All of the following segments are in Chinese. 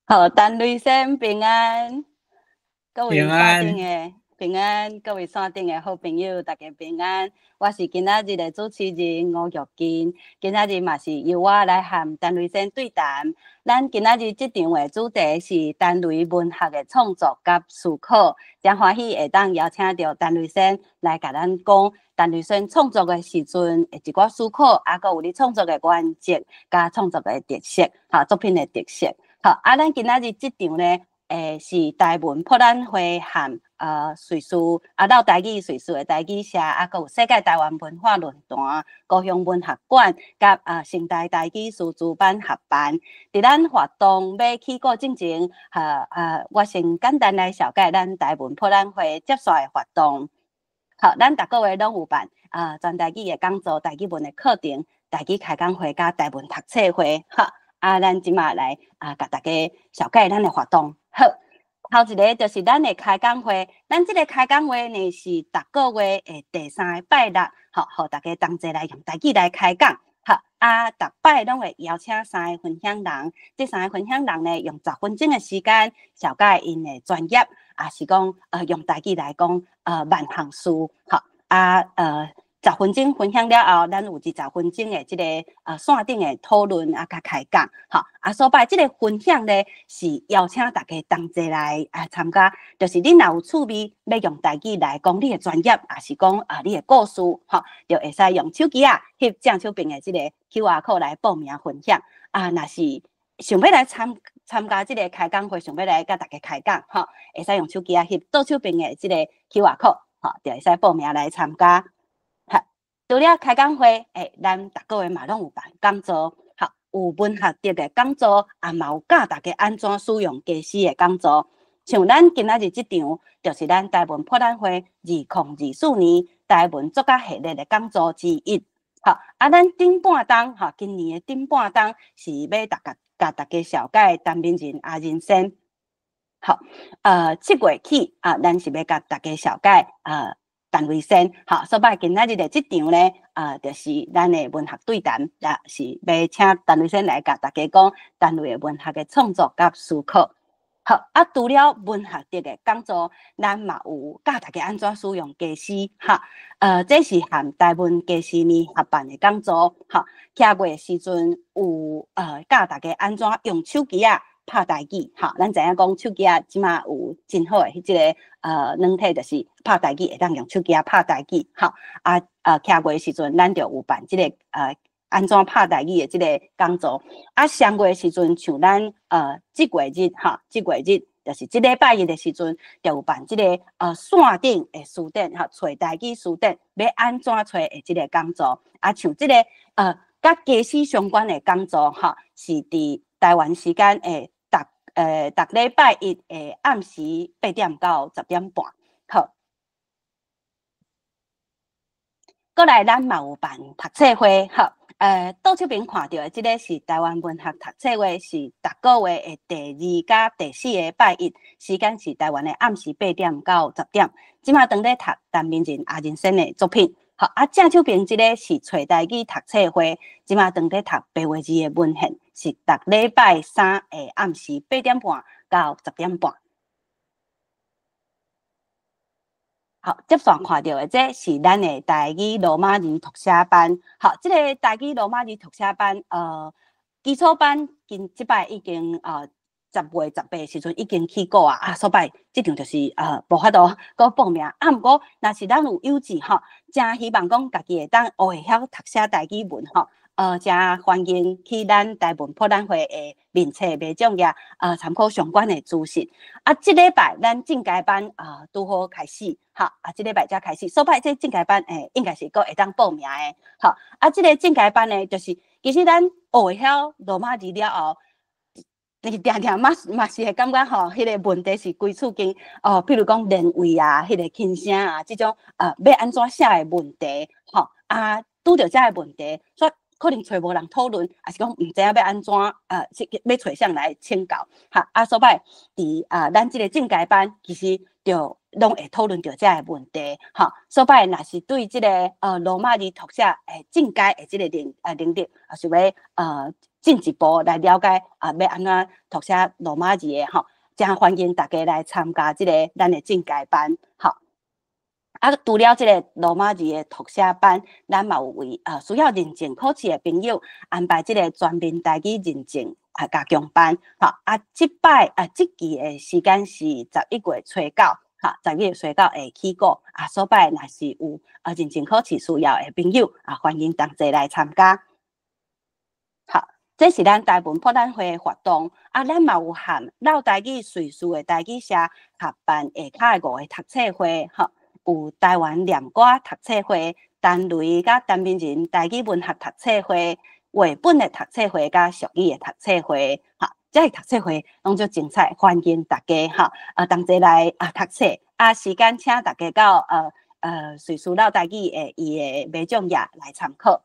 好，陈雷生平安，各平位山顶安，的平安，各位山顶的好朋友，大家平安。我是今仔日的主持人吴玉金，今仔日嘛是由我来和陈雷生对谈。咱今仔日这场的主题是陈雷文学的创作甲思考，真欢喜会当邀请到陈雷生来甲咱讲陈雷生创作的时阵的一寡思考，还有你创作的原则，甲创作的特色，作品的特色。好，咱今仔日这场呢，是台文博览会和瑞士到台语瑞士的台语社，还有世界台湾文化论坛、高雄文学馆甲成大台语书主办合办。伫咱活动要起过进前，我先简单来小解咱台文博览会接续的活动。好，咱逐个月拢有办全台语的讲座、台语文的课程、台语开讲会甲台文读册会，哈。咱即马来甲大家小解咱的活动。好，头一个就是咱的开讲会，咱即个开讲会呢是逐个月的第3个拜六，好，互大家同齐来用台语来开讲。好，逐摆拢会邀请3个分享人，这3个分享人呢用10分钟的时间小解因的专业，是讲用台语来讲万行事，好10分钟分享了后，咱有20分钟的这个线顶的讨论甲开讲，好所摆这个分享呢是邀请大家同齐来参加，就是你若有趣味要用台语来讲你的专业，也是讲你的故事，好就会使用手机翕正手边的这个 QR code 来报名分享若是想要来参加这个开讲会，想要来甲大家开讲，会使用手机翕倒手边的这个 QR code，就会使报名来参加。除了开讲会，咱逐个月嘛拢有办讲座，好有文学德的讲座，嘛有教大家安怎使用家私的讲座。像咱今仔日这场，就是咱台文博览会2024年台文作家系列的讲座之一。好咱顶半档，今年的顶半档是要甲大家小解陈明仁人生。好，7月起咱是要甲大家小解陈雷生，好，所以今仔日的这场呢，就是咱的文学对谈，是要请陈雷生来甲大家讲陈雷的文学的创作甲思考。好除了文学德的讲座，咱嘛有教大家安怎使用家私，这是和台文家私面合办的讲座，9月时阵有教大家安怎用手机拍台语，咱知影讲手机即马有真好的即个软体，就是拍台语会当用手机拍台语，9月时阵咱就有办即个安怎拍台语的即个讲座，上月时阵像咱这月日这月日就是这礼拜日的时阵，就有办即个线顶的书店找台语书店要安怎找的即个讲座，像即个甲家私相关的讲座是伫台湾时间的逐礼拜一的暗时8点到10点半，好。过来，咱嘛有办读册会，倒手边看到的这个是台湾文学读册会，是逐个月的第2甲第4个拜一，时间是台湾的暗时8点到10点。即马当咧读陈明仁人生的作品，正手边这个是找台语读册会，即马当咧读白话字的文献，是逐礼拜3的暗时8点半到10点半。好，接续看到的这是咱的台语罗马字读写班。好，这个台语罗马字读写班，基础班这摆已经10月18时阵已经起过所以这场就是无法度搁报名。不过若是咱有友志真希望讲家己会当会晓读写台语文真欢迎去咱台文博览会的面册卖种也参考相关的资讯。这礼拜咱进阶班拄好开始，这礼拜才开始，所以这进阶班应该是搁会当报名的。这个进阶班呢，就是其实咱学会晓罗马字了后，你定定嘛是会感觉迄个问题是规处经比如讲连位迄个轻声这种要安怎写的问题，拄着这个问题，所以可能找无人讨论，还是讲唔知影要安怎要找谁来请教所以伫咱这个进阶班其实就拢会讨论到这个问题所以若是对这个罗马字读写进阶的这个领域想要进一步来了解要安怎读写罗马字的吼，真欢迎大家来参加这个咱的进阶班，吼。除了这个罗马字的读写班，咱嘛有为需要认证考试的朋友安排这个全面台语认证加强班，吼这摆这期的时间是11月初9，哈，11月初9会起过所摆若是有认证考试需要的朋友欢迎同齐来参加。好，这是咱台湾博览会的活动咱嘛有含老台语瑞士的台语社合办下卡5的读册会，吼。有台湾念歌读册会、单雷甲单面人台语文学读册会、话本的读册会甲俗语的读册会，这些读册会拢足精彩，欢迎大家同齐来读册时间请大家到瑞士老台语伊的颁奖夜来参考。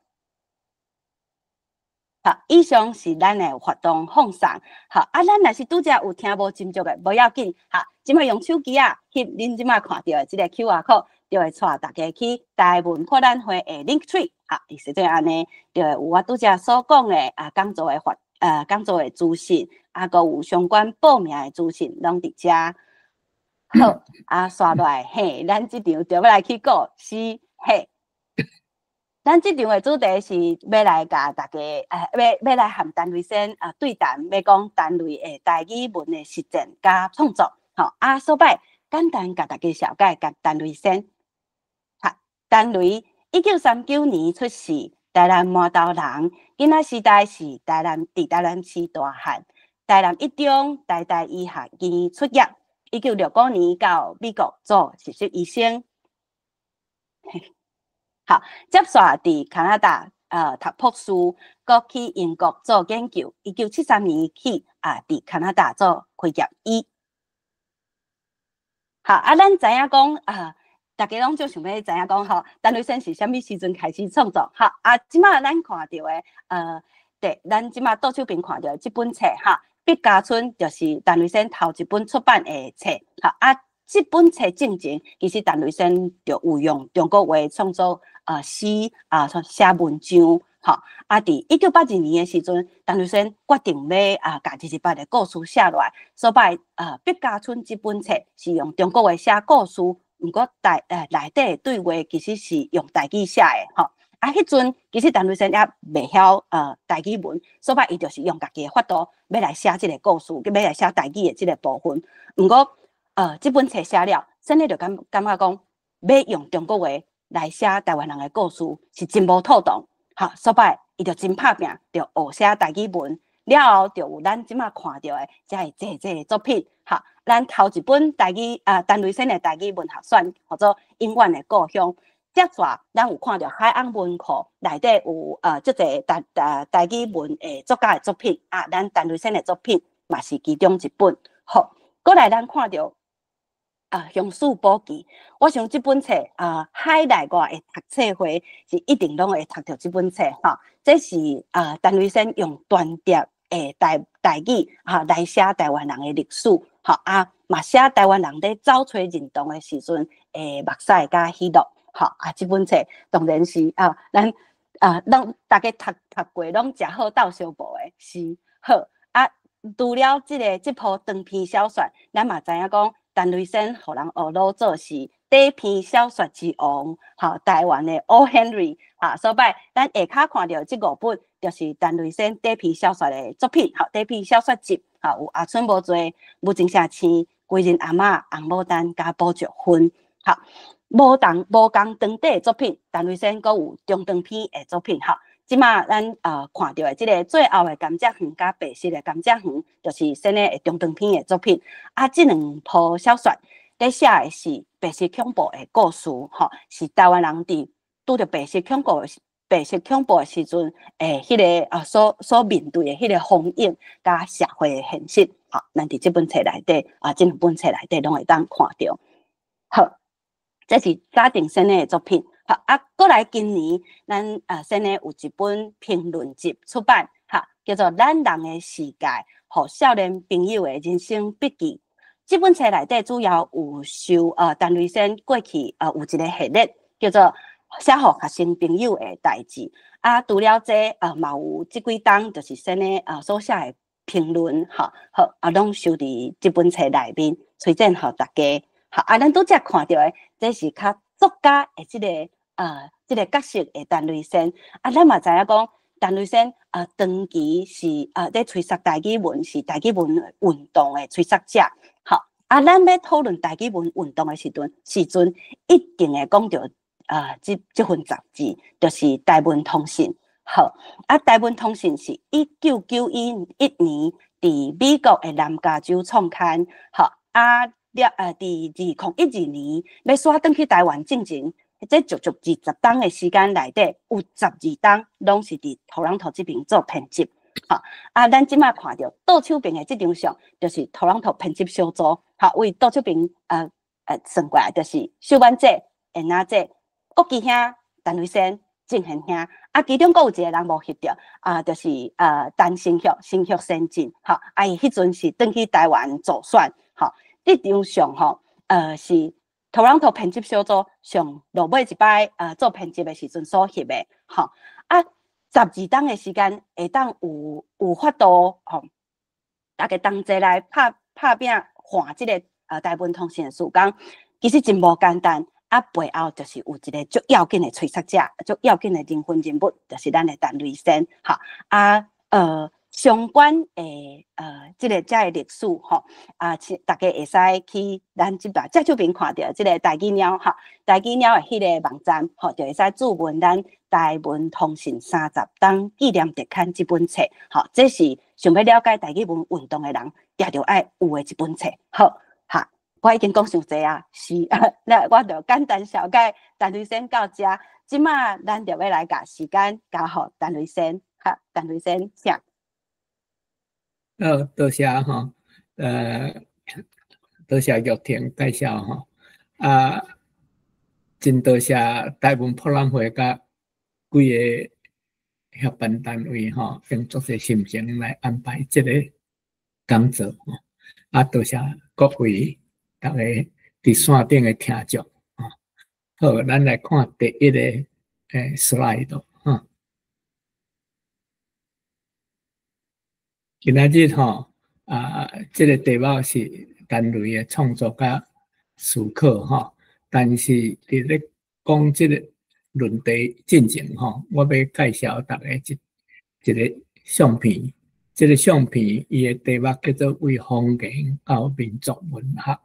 以上是咱的活动放送。咱若是拄则有听无清楚的，无要紧。即摆用手机翕恁即摆看到的即个 QR code， 就会带大家去台湾博览会的 Linktree。实际安尼，就会有我拄则所讲的讲座的讲座的资讯，阁有相关报名的资讯，拢伫遮。好，刷落来，咱即场就要来去讲咱这场的主题是要来甲大家要来和陈瑞生对谈，要讲陈瑞的台语文的实践加创作。所摆简单甲大家了解甲陈瑞生。陈瑞1939年出世，台南麻豆人，囡仔时代是伫台南市大汉，台南一中台大医学院出业。1965年到美国做实习医生。好，接续伫加拿大读博士，搁去英国做研究。1973年起伫加拿大做开业医。好咱知影讲大家拢就想要知影讲陈瑞生是啥物时阵开始创作？即马咱看到的对，咱即马倒手边看到即本册毕加村就是陈瑞生头一本出版的册。这本册正经其实陈瑞生就有用中国话创作诗写文章，伫1982年的时阵，陈瑞生决定要把日本的故事写落来，所摆毕加村这本册是用中国话写故事，不过内底对话其实是用台语写的迄阵其实陈瑞生也未晓台语文，所摆伊就是用家己的法度要来写这个故事，要来写台语的这个部分，不过这本册写了，甚至就感觉讲要用中国话来写台湾人的故事是真无妥当。所摆伊就真拍拼，就学写台语文，了后就有咱即马看到的这个作品。咱头一本台语陈瑞生的台语文学选，叫做《永远的故乡》。接续咱有看到海洋文库内底有即个台语文的作家的作品咱陈瑞生的作品嘛是其中一本。过来咱看到。乡树宝记，我想这本册海内外的读册会是一定拢会读到这本册这是陈瑞生用专业的台语来写台湾人的历史嘛写台湾人在走找认同的时阵目屎甲喜乐这本册当然是咱大家读过拢食好斗相报的是好除了这部长篇小说，咱嘛知影讲。陈瑞生互人学老做是第一篇小说之王，台湾的 O. Henry 所摆咱下骹看到这5本，就是陈瑞生第一篇小说的作品，第一篇小说集，有阿春无罪、无情城市、贵人阿嬷、红牡丹加宝石薰，无共当底的作品，陈瑞生阁有中长篇的作品，即马咱看到的这个最后的甘蔗园加白色的甘蔗园，就是新的中长篇的作品。这两部小说在写的是白色恐怖的故事，是台湾人伫拄着白色恐怖的时阵，迄个所面对的迄个风险加社会的现实，咱伫这本册内底这两本册内底拢会当看到。好，这是早定新的作品。过来今年，咱先呢有一本评论集出版，叫做《咱人的世界》，互少年朋友的人生笔记。这本册内底主要有收陈瑞生过去有一个系列，叫做写互学生朋友的代志。啊，除了这嘛有即几档就是先的所写的评论，好，拢收伫这本册内面推荐互大家。好，咱拄则看到的，这是较作家的这个角色的陈瑞生。咱嘛知影讲，陈瑞生长期是在吹杀台语文，是台语文运动的吹杀者。好，咱要讨论台语文运动的时阵，一定会讲到这份杂志，就是《台文通信》。好，《台文通信》是1991年伫美国的南加州创刊。好，伫2012年要刷转去台湾进前，这足足20档的时间内底，有12档拢是伫土朗头这边做编辑。好，咱即马看到倒手边的这张相，就是土朗头编辑小组。好，为倒手边算过来，就是秀婉姐、燕娜姐、郭基兄、陈瑞生、郑贤兄。其中阁有一个人无翕着，就是陈新旭先进。好，伊迄阵是转去台湾助选。好，这张相吼，是土朗头编辑小组上落尾一摆做编辑的时阵所翕的。好，12档的时间会当有法度吼，大家同齐来拍拼换这个台文通信的时间，其实真无简单。背后就是有一个足要紧的吹杀者，足要紧的灵魂人物，就是咱的陈瑞生。好，相关的这个历史吼，大家会使去咱这手边看到这个台语鸟哈，台语鸟的迄个网站吼，就会使注文咱台文通信30档纪念特刊这本册。好，这是想要了解台语文运动的人，定着爱有的一本册。好。我已经讲伤济啊，是那我就简单小解陈瑞生到这，即马咱就要来甲时间交互陈瑞生，哈，陈瑞生请。多谢哈，多谢玉婷介绍哈，真多谢台湾博览会甲几个协办单位哈，用足些心情来安排这个工作哈，多谢各位。大家伫线顶的听众好，咱来看第一个slide 哈。今仔日这个题目是陈瑞的创作甲思考哈，但是伫咧讲这个论题进程哈，我要介绍大家一个相片。这个相片伊的题目叫做为方言到民族文学。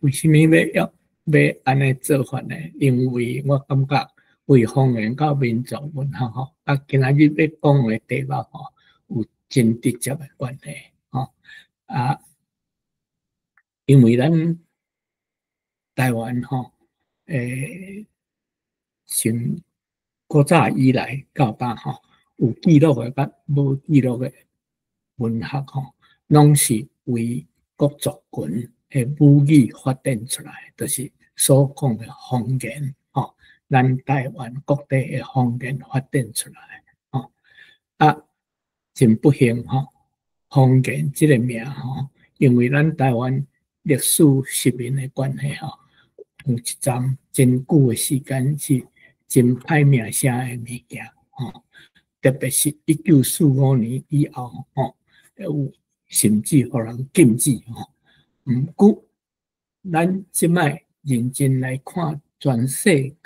为什么要安尼做法呢？因为我感觉为方言到民族文学吼，今仔日要讲的题目吼，有真直接的关系吼。因为咱台湾吼，从古早以来到今吼，有记录的甲无记录的文学吼，拢是为各族群的母语发展出来，就是所讲的方言吼。咱台湾各地的方言发展出来吼，真不幸吼，方言这个名吼，因为咱台湾历史失明的关系吼，有一阵真久的时间是真歹名声的物件吼，特别是1945年以后吼，有甚至互人禁止吼。毋过，咱即摆认真来看全世界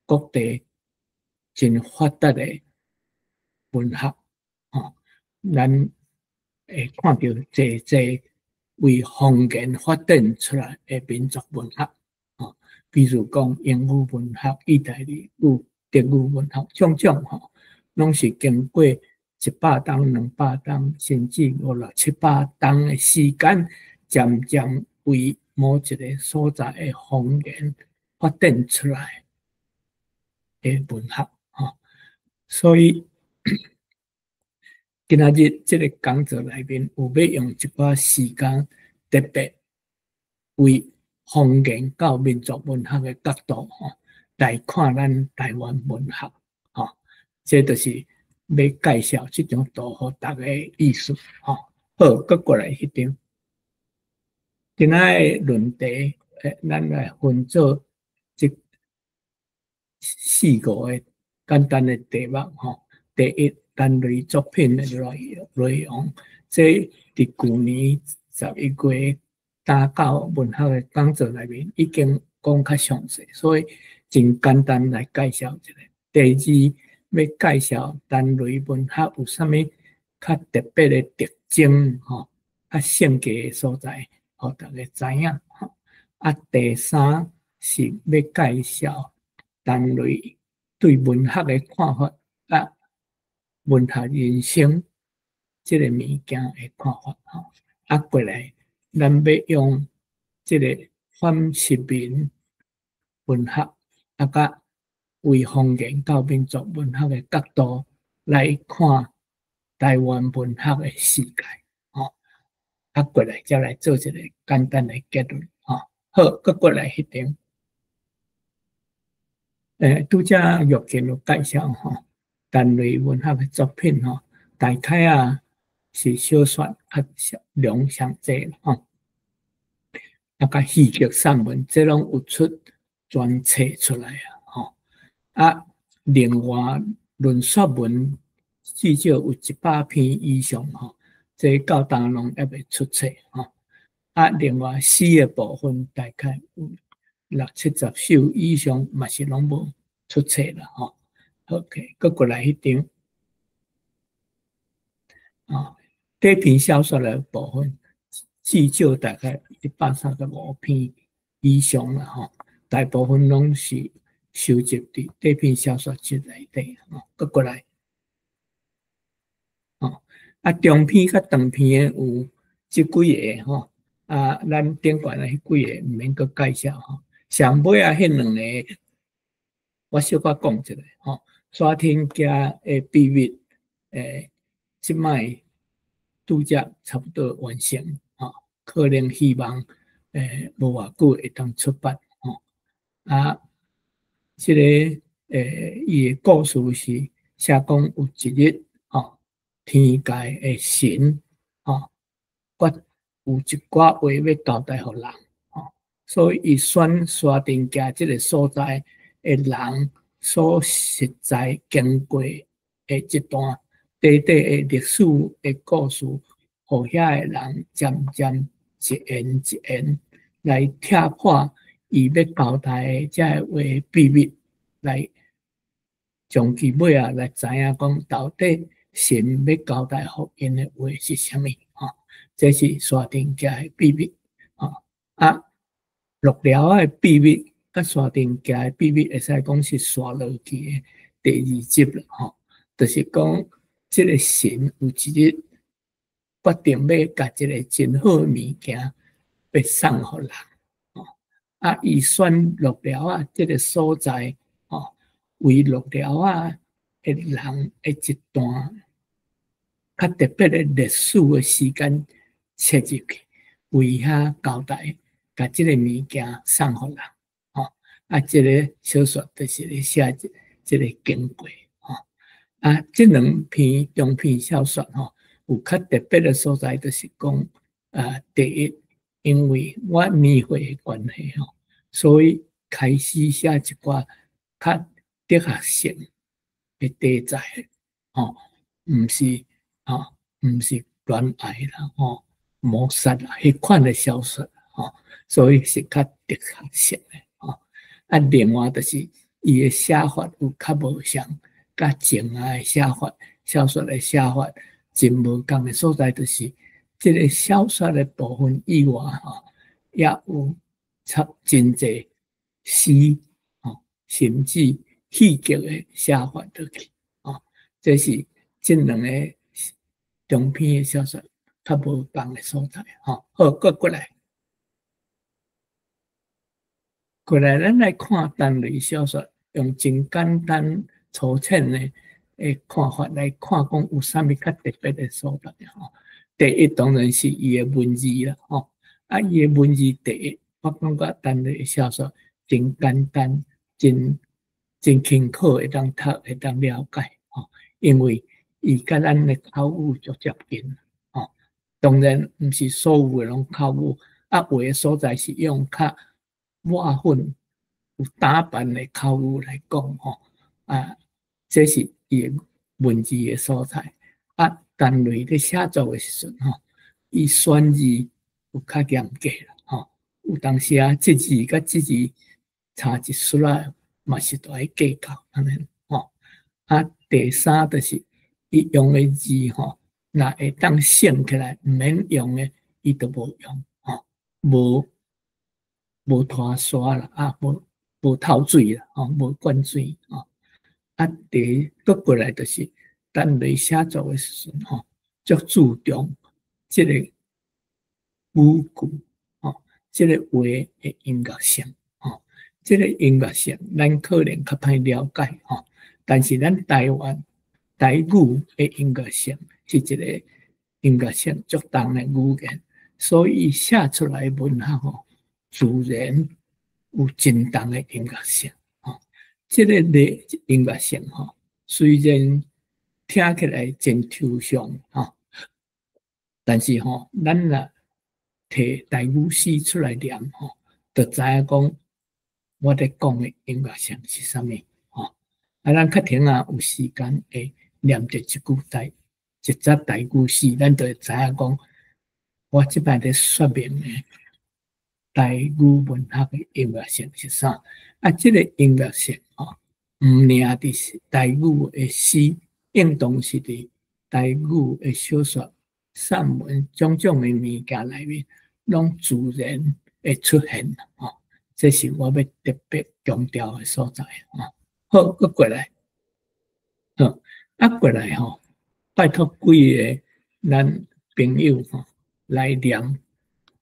各地真发达的文学吼，咱会看到侪为方言发展出来的民族文学吼，比如讲英语文学、意大利语、德语文学，种种吼，拢是经过100档、200档，甚至500、700档的时间，渐渐为某一个所在的方言发展出来的文学吼，所以今仔日这个讲座内面有要用一寡时间，特别为方言到民族文学的角度吼来看咱台湾文学吼，这就是要介绍这张图给大家的意思吼。好，佮过来迄张。今仔的论题，咱来分做4、5个简单的题目吼。第一，单类作品的内容，这伫去年11月打到文学的讲座内面已经讲较详细，所以真简单来介绍一下。第二，要介绍单类文学有啥物较特别的特征吼，较性格的所在，互大家知影吼。第三是要介绍单类对文学的看法文学人生这个物件的看法吼。过来，咱要用这个反殖民文学甲为方言到民族文学的角度来看台湾文学的世界吼。过来再来做一个简单的结论吼。好，过来迄点。拄则玉琴有介绍吼，单类文学的作品吼，大概是小说较量上济吼，甲戏剧散文，这拢有出专册出来吼。另外论说文至少有100篇以上吼，这到当拢还未出册吼。另外诗的部分大概有60-70首以上，嘛是拢无出册啦吼。OK， 过来迄张。这篇小说的部分，至少大概135篇以上啦吼。大部分拢是收集伫这篇小说集内底吼。过来，中篇甲长篇有这几个吼。咱顶悬的迄几个毋免阁介绍吼。上尾迄两个，我小可讲一下吼。沙天家的秘密，即摆拄则差不多完成吼，可能希望无偌久会当出版吼。这个伊的故事是写讲有一日吼，天界的神吼，有一寡话要交代互人吼，所以伊选沙田家这个所在的人所实在经过的一段短短的历史的故事，互遐的人渐渐一言一言来拆破伊要交代的这话秘密，来从其尾来知影讲到底神要交代互因的话是啥物吼。这是沙田家的秘密乐寮的秘密甲沙田家的秘密，会使讲是刷落去的第2集了吼。就是讲，这个神有一日决定要甲一个真好的物件要送互人吼。伊选乐寮这个所在吼，为乐寮的人的一段较特别的历史的时间切入去，为遐交代，甲这个物件送互人吼。这个小说就是咧写这个经过吼。这两篇中篇小说吼，有较特别的所在，就是讲第一，因为我年岁的关系吼，所以开始写一寡较哲学性的题材吼，毋是恋爱啦吼、谋杀啦迄款的小说吼，所以是较哲学性的吼。另外就是伊的写法有较无像，甲前的写法、小说的写法真无共的所在，就是这个小说的部分以外吼，也有真侪诗吼，甚至戏剧的写法落去吼。这是这两个中篇的小说较无共的所在吼。好，过来，咱来看单类小说，用真简单粗浅的看法来看，讲有啥物较特别的所在吼。第一当然是伊的文字啦吼。伊的文字第一，我感觉单类小说真简单，真轻巧会当读，会当了解吼。因为伊甲咱的口语足接近吼。当然毋是所有的拢口语，话的所在是用较抹粉有打扮的口语来讲吼，这是伊文字的所在。单类咧写作的时阵吼，伊选字有较严格啦吼，有当时这字甲这字差一撮仔，嘛是都要计较安尼吼。第三就是伊用的字吼，若会当省起来，毋免用的，伊都无用吼，无拖沙啦，无透水啦，无灌水吼。佫过来就是单类写作的时阵吼，足注重即个语句吼，即个话的音乐性吼，即个音乐性咱可能较歹了解吼，但是咱台湾台语的音乐性是一个音乐性足重的语言，所以写出来的文学吼，自然有真重的音乐性吼。即个音乐性吼，虽然听起来真抽象吼，但是吼，咱若摕台语诗出来念吼，就知影讲我咧讲的音乐性是啥物吼。咱较停有时间会念着一则台语诗，咱就会知影讲我即摆咧说明的台语文学的音乐性是啥。即个音乐性吼，毋领伫台语的诗，应当是伫台语的小说、散文种种的物件内面，拢自然会出现吼。这是我要特别强调的所在吼。好，佮过来，过来吼，拜托几个咱朋友吼来念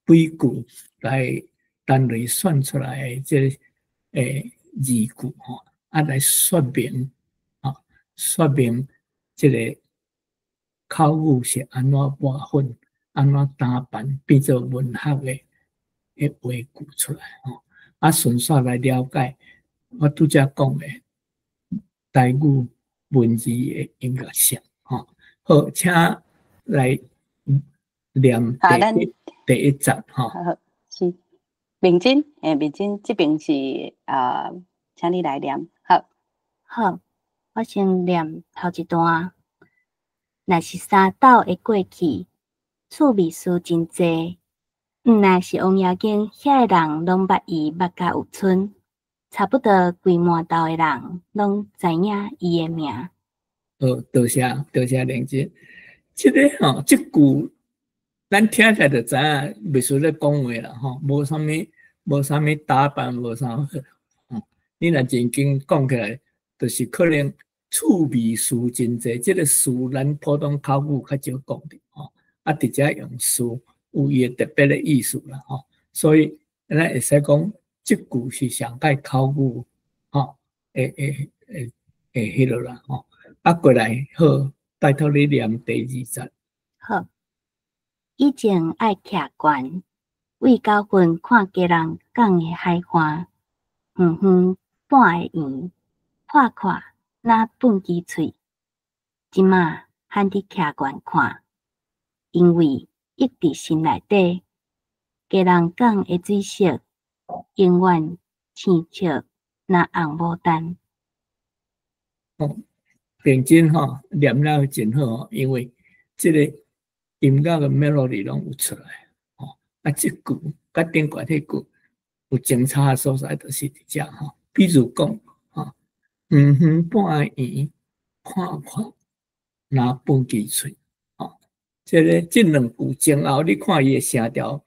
几句来单类选出来的这字句吼，来说明说明这个口语是安怎划分、安怎打扮变做文学的话句出来吼。顺续来了解我拄则讲的台语文字的音乐性吼。好，请来念第一集吼。是明真，明真这边是请你来念。好，我先念头一段。若是三斗的过去，趣味事真多。若是王爷经遐个人拢捌伊捌甲有剩，差不多规满斗的人拢知影伊的名。好，多谢玲姐。这个吼，这句咱听起来就知影，袂输咧讲话啦吼，无啥物打扮，无啥好。你若真经讲起来，就是可能趣味事真济。这个事咱普通口语较少讲的吼，直接用事有伊特别的意思啦吼。所以咱会使讲，这句是上界口语吼，迄落啦吼。过来好，拜托你念第二节。好，以前爱徛悬，为九份看家人讲的海岸，远远半个圆，看看那笨鸡喙。即马喊伫徛悬看，因为一伫心内底，家人讲的水色，永远青笑那红牡丹。平真吼，念了真好，因为这个音乐的 melody 拢有出来吼。这句甲顶过迄句有精彩的所在，就是伫遮吼。比如讲吼，远远半个圆，看看那笨鸡喙吼。这两句前后，你看伊的声调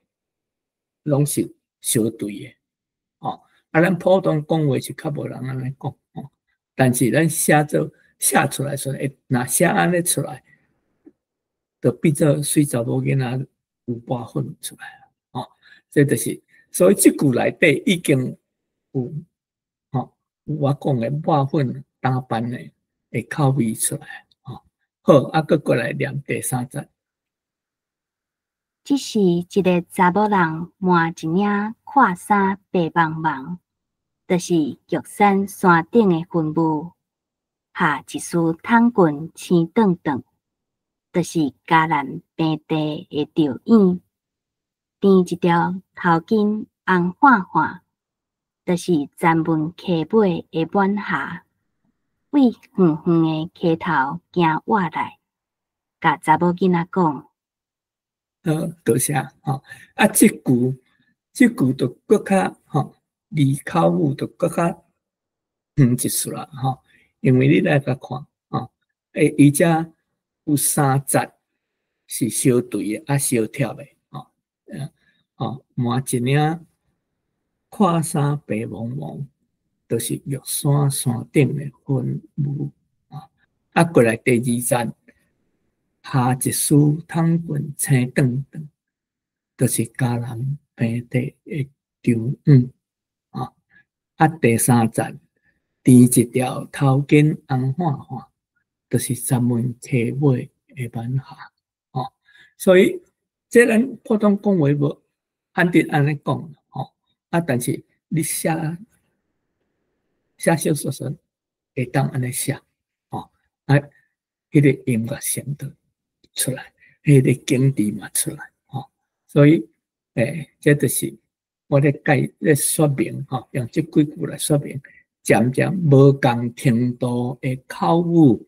拢是相对的吼。咱普通讲话是较无人安尼讲吼，但是咱写出来时，若写安尼出来，就变做水查某囡仔有八分出来了吼。这就是，所以这句内底已经有吼，我讲的八分打扮的口味出来吼。好，佮过来念第三节。这是一个查某人换一领汗衫白茫茫，就是玉山山顶的云雾。下一丝桶棍青顿顿，就是嘉南平地的吊影。填一条头巾红晃晃，就是站文溪尾的晚霞，为远远的溪头行活来，甲查某囡仔讲。多谢吼。啊，即句就搁较吼，离口语就搁较远一丝啦吼。因为你来甲看吼，伊遮有3节是相对的，相贴的吼，满一领看衫白茫茫，就是玉山山顶的云雾啊，过来第2站，下一丝窗棍青长长。就是嘉南平地的长雨第3站，填一条头巾红hoa hoa，就是站门溪尾的晚霞所以这咱普通讲话无按直安尼讲但是你写小说时会当安尼写迄个音乐声就出来，迄个景致嘛出来所以，这就是我咧说明用这几句来说明，渐渐无共程度的口语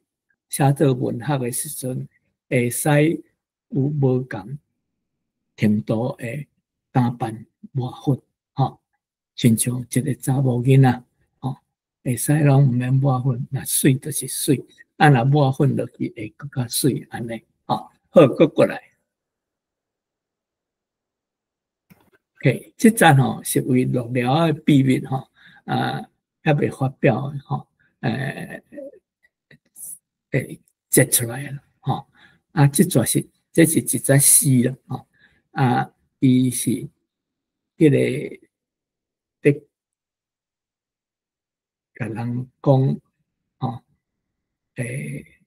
写作文学的时阵，会使有无共程度的打扮抹粉亲像一个查某囡仔会使拢毋免抹粉，若水就是水，若抹粉落去会更较水安尼好，搁过来。OK， 这站是为录了的秘密还未发表的截出来了这是一则诗了伊是迄个在甲人讲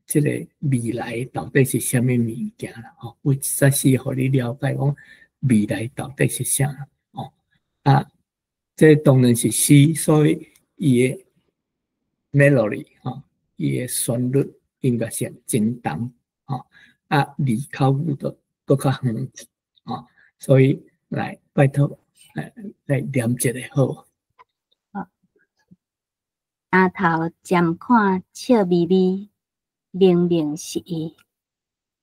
这个未来到底是什么物件啦为一则诗，互你了解讲未来到底是啥这当然是诗，所以伊的 melody 伊的旋律应该是真重离口语就搁较远所以来拜托来念一个好。额头渐看笑眯眯，明明是伊，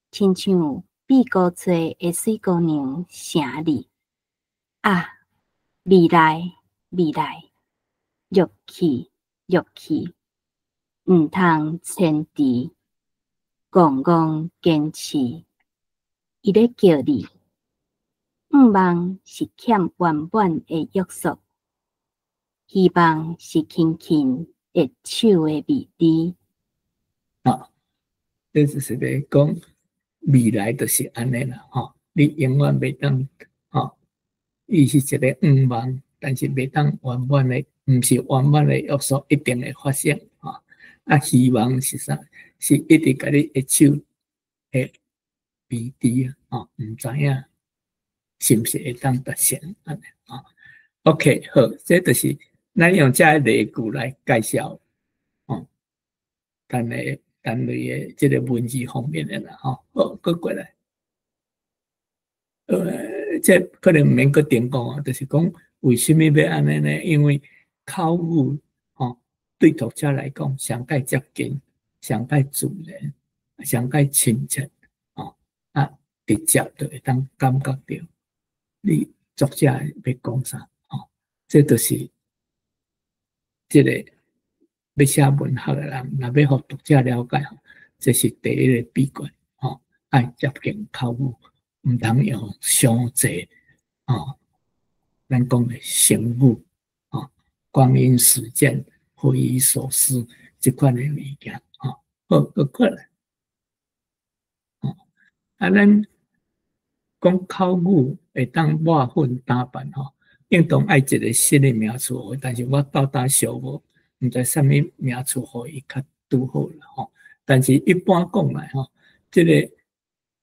亲像碧古翠的水姑娘城里未来，未来，欲去，欲去，毋通牵迟，戆戆坚持，伊咧叫你，毋望是欠圆满的约束，希望是轻轻的手的味道。这就是咧讲未来就是安尼啦你永远袂当伊是一个愿望，但是袂当圆满的，毋是圆满的约束一定会发生希望是啥？是一直甲你的手会味道毋知影是毋是会当达成安尼OK， 好，这就是咱用这例句来介绍单类的这个文字方面的啦好，搁过来。这可能毋免搁定讲就是讲为什么要安尼呢？因为口语对读者来讲上界接近、上界自然、上界亲切直接就会当感觉到你作者要讲啥这就是这个要写文学的人，若要互读者了解这是第一个秘诀爱接近口语，毋通用伤济咱讲的成语光阴似箭、匪夷所思这款的物件好，搁过来咱讲口语会当抹粉打扮应当爱一个新的名词，但是我到达小无，毋知什么名词互伊较拄好啦但是一般讲来这个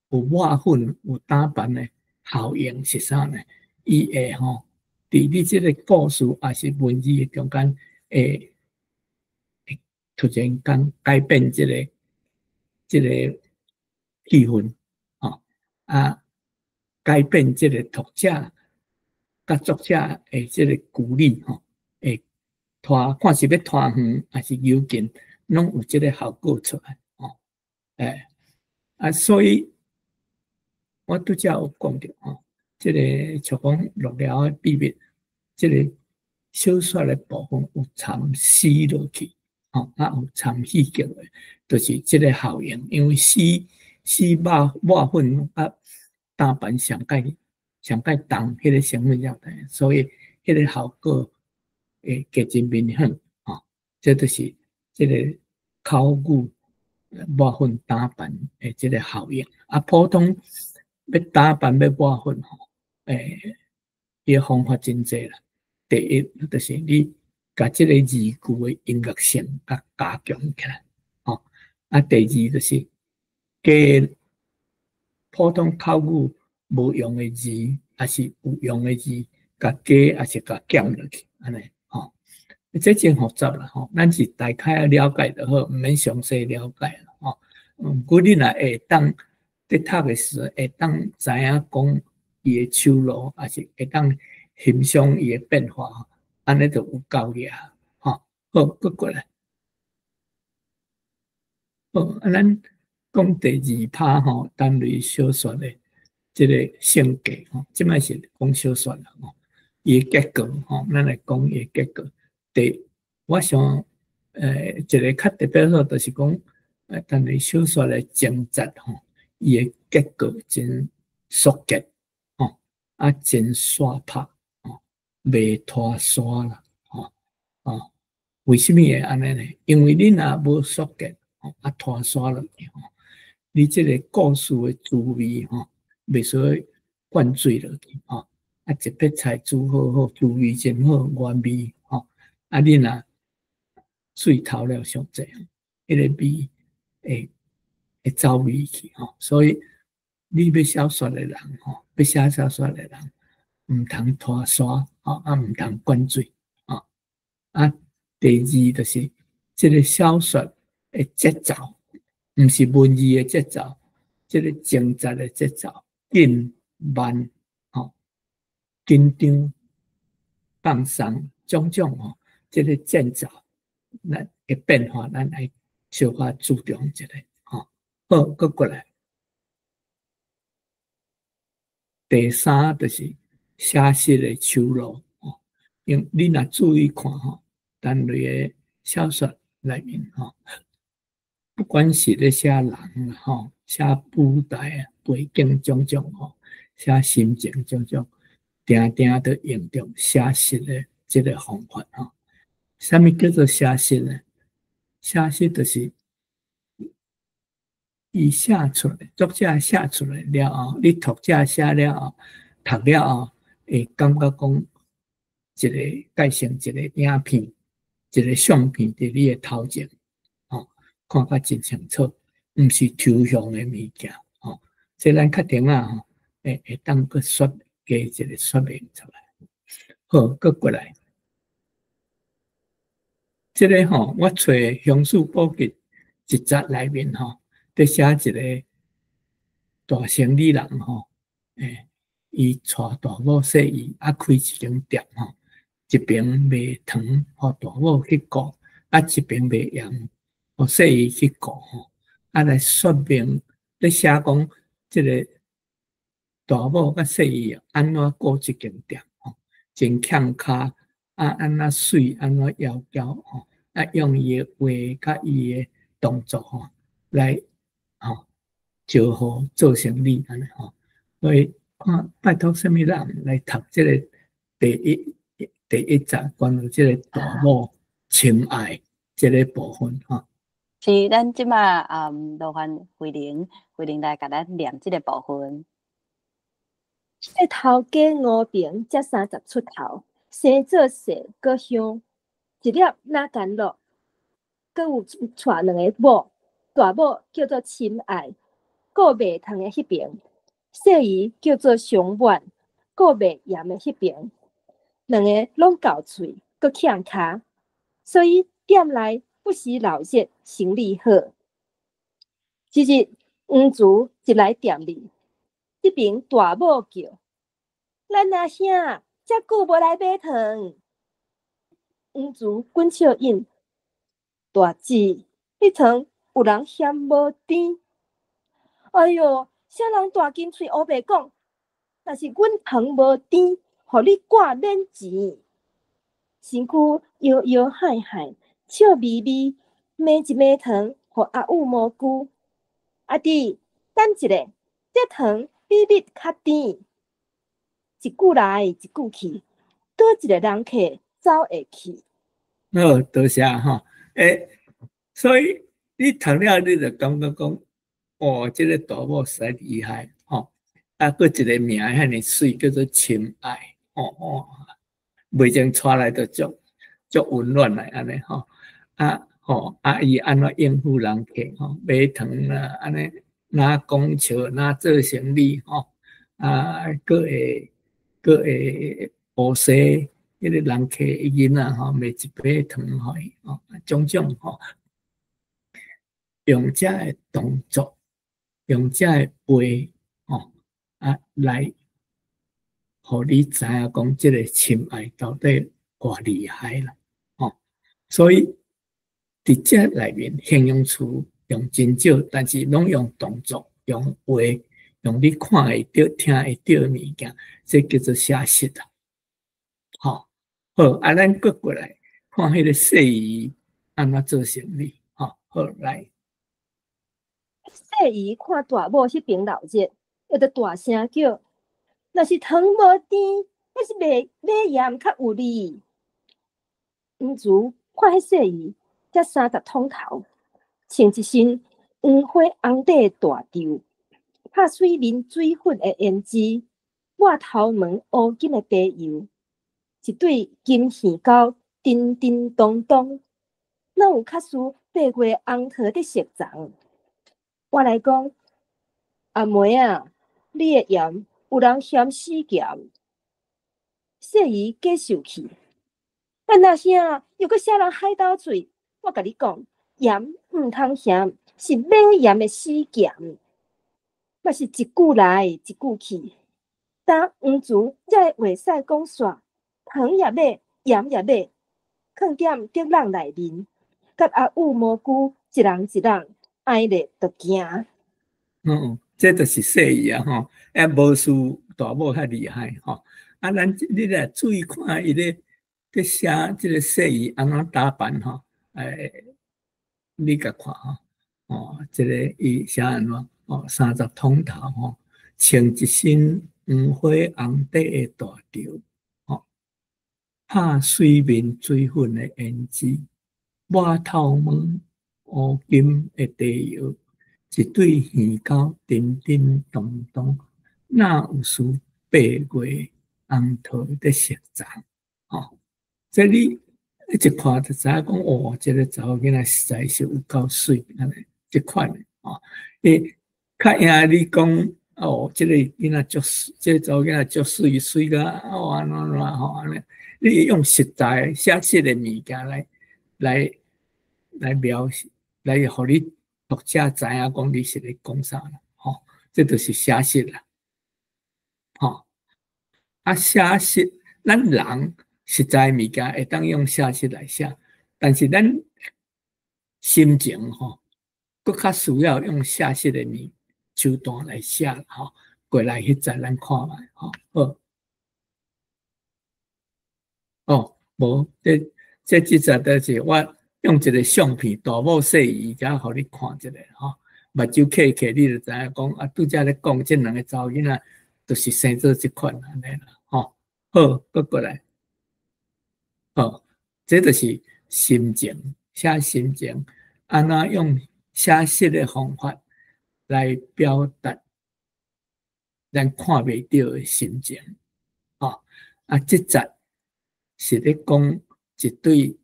有抹粉有打扮的效应是啥呢？伊会伫你这个故事还是文字的中间会突然间改变这个气氛改变这个读者甲作者的这个鼓励会拖，看是要拖远还是游近，拢有即个效果出来哦。所以我拄则有讲着哦，即个像讲录了的秘密，即个小说的部分有掺死落去，有掺戏剧的，就是即个效应，因为死肉粉大盘上盖重，迄个成分要大，所以迄个效果会加真明显这就是即个口语肉粉打扮的即个效应。普通要打扮要肉粉伊个方法真济啦。第一就是你甲即个字句的音乐性加强起来，第二就是加普通口语无用的字，还是有用的字，甲加还是甲减落去，安尼这真复杂啦咱是大概了解就好，毋免详细了解啦古你若会当伫读的时候，会当知影讲伊的手路，还是会当欣赏伊的变化，安尼就有够厉害好，搁过来。咱讲第二趴单类小说的即个性格即摆是讲小说啦伊的结构咱来讲伊的结构。我想一个较特别说，就是讲单类小说的情节伊的结构真缩结真沙拍袂拖沙啦为什么会安尼呢？因为你若无缩结拖沙落去你即个故事的滋味袂使灌水落去一撇菜煮好好，滋味真好，原味你若水透了上济，迄个味会走味去所以你要小说的人要写小说的人，毋通拖沙毋通灌水第二就是即个小说的节奏，毋是文字的节奏，即个情节的节奏紧慢紧张放松种即个节奏咱的变化，咱来小可注重一下好，搁过来。第三就是写实的手路因为你若注意看单类的小说内面不管是咧写人写舞台背景种种写心情种种，定定都用着写实的这个方法什么叫做写实呢？写实就是伊写出来，作者写出来了后，你读者写了后，读了后会感觉讲一个改成一个影片，一个相片伫你的头前看甲真清楚，毋是抽象的物件这咱确定会当个加一个说明出来。好，搁过来。这个我找《乡土布局》一集内面在写一个大生理人伊带大某说伊开一间店一边卖糖，互大某去顾，一边卖盐，互说伊去顾来说明咧写讲即个大某甲说伊安怎顾一间店真欠卡安怎水安怎窈窕用伊的话甲伊的动作来招呼做生意安尼所以看拜托什么人来读这个第一集关于这个大某情爱这个部分是咱即马劳烦慧玲来甲咱念这个部分。这头家五平才30出头，生做细阁香，一粒哪甘乐，阁有带两个某，大某叫做亲爱，顾卖糖的迄边，小姨叫做上婉，顾卖盐的迄边，两个拢搞嘴，阁欠卡，所以店内不时闹热，生意好。一日黄竹一来店里，这边大某叫：“咱阿兄遮久无来买糖。”黄竹滚笑引，大姊，你堂有人嫌无甜？哎哟，啥人大金喙乌白讲？若是阮堂无甜，互你挂免钱。身躯摇摇摆摆，笑眯眯，买一买糖，互阿母蘑菇。阿弟，等一下，这糖比蜜较甜。一句来一句去，倒一个人客走会去。好，多谢哈。所以你读了，你就感觉讲，哦，这个大某实在厉害，吼。啊，佫一个名遐尼水，叫做亲爱，袂前带来就足温暖来安尼吼。伊安怎应付人客吼，买糖啦，安尼拿讲笑，拿做生意吼，佫会乌西迄个人客囡仔吼，买一杯糖互伊吼，种种吼，用这个动作，用这个话吼来，互你知影讲，这个亲爱到底偌厉害啦，所以伫这内面形容词用真少，但是拢用动作、用话、用你看会到、听会到的物件，这叫做写实啦。好，咱佫过来看迄个细姨安怎做生意。好，来。细姨看大某迄边闹热，会着大声叫：若是糖无甜，还是买盐较有利。黄竹看迄细姨才30通头，穿一身黄花红底大袖，拍水面水粉的胭脂，抹头毛乌金的白油，一对金线狗叮叮咚咚，哪有较输8月红桃的色藏？我来讲，阿妹啊，你的盐有人嫌死咸。细姨计受气，咱那啥又搁啥人海斗嘴？我甲你讲，盐毋通嫌，是买盐的死咸。嘛是一句来一句去，当黄竹才会话使讲煞，糖也买，盐也买，放踮竹笼内面，甲阿母蘑菇一人一人挨咧就行。这就是细姨啊，吼，无输大某较厉害，吼。你来注意看伊咧写这个细姨安怎打扮，吼，你甲看吼，这个伊写安怎？30通头，吼，穿一身黄花红底的大袖，吼，拍水面水粉的胭脂，抹头毛乌金的地油。一对耳狗叮叮咚咚，哪有输8月红桃的色藏？这你一看就知影讲，哦，这个查某囡仔实在是有够水，安尼这款的较赢你讲哦，这个囡仔足水，这个查某囡仔足水，水个安尼，你用实在写实的物件来描写，来互你。读者知影讲你是咧讲啥啦，这就是写实啦，写实，咱人实在物件会当用写实来写，但是咱心情佫较需要用写实的手段来写过来迄阵咱看觅无这即阵就是我。用一个相片，大某细姨，才互你看一下目睭刻刻，你就知影讲拄则咧讲，这两个查某囡仔就是生做即款安尼啦，好，佫过来，这就是心情，写心情，安怎用写实的方法来表达咱看袂到的心情，这集是咧讲一对。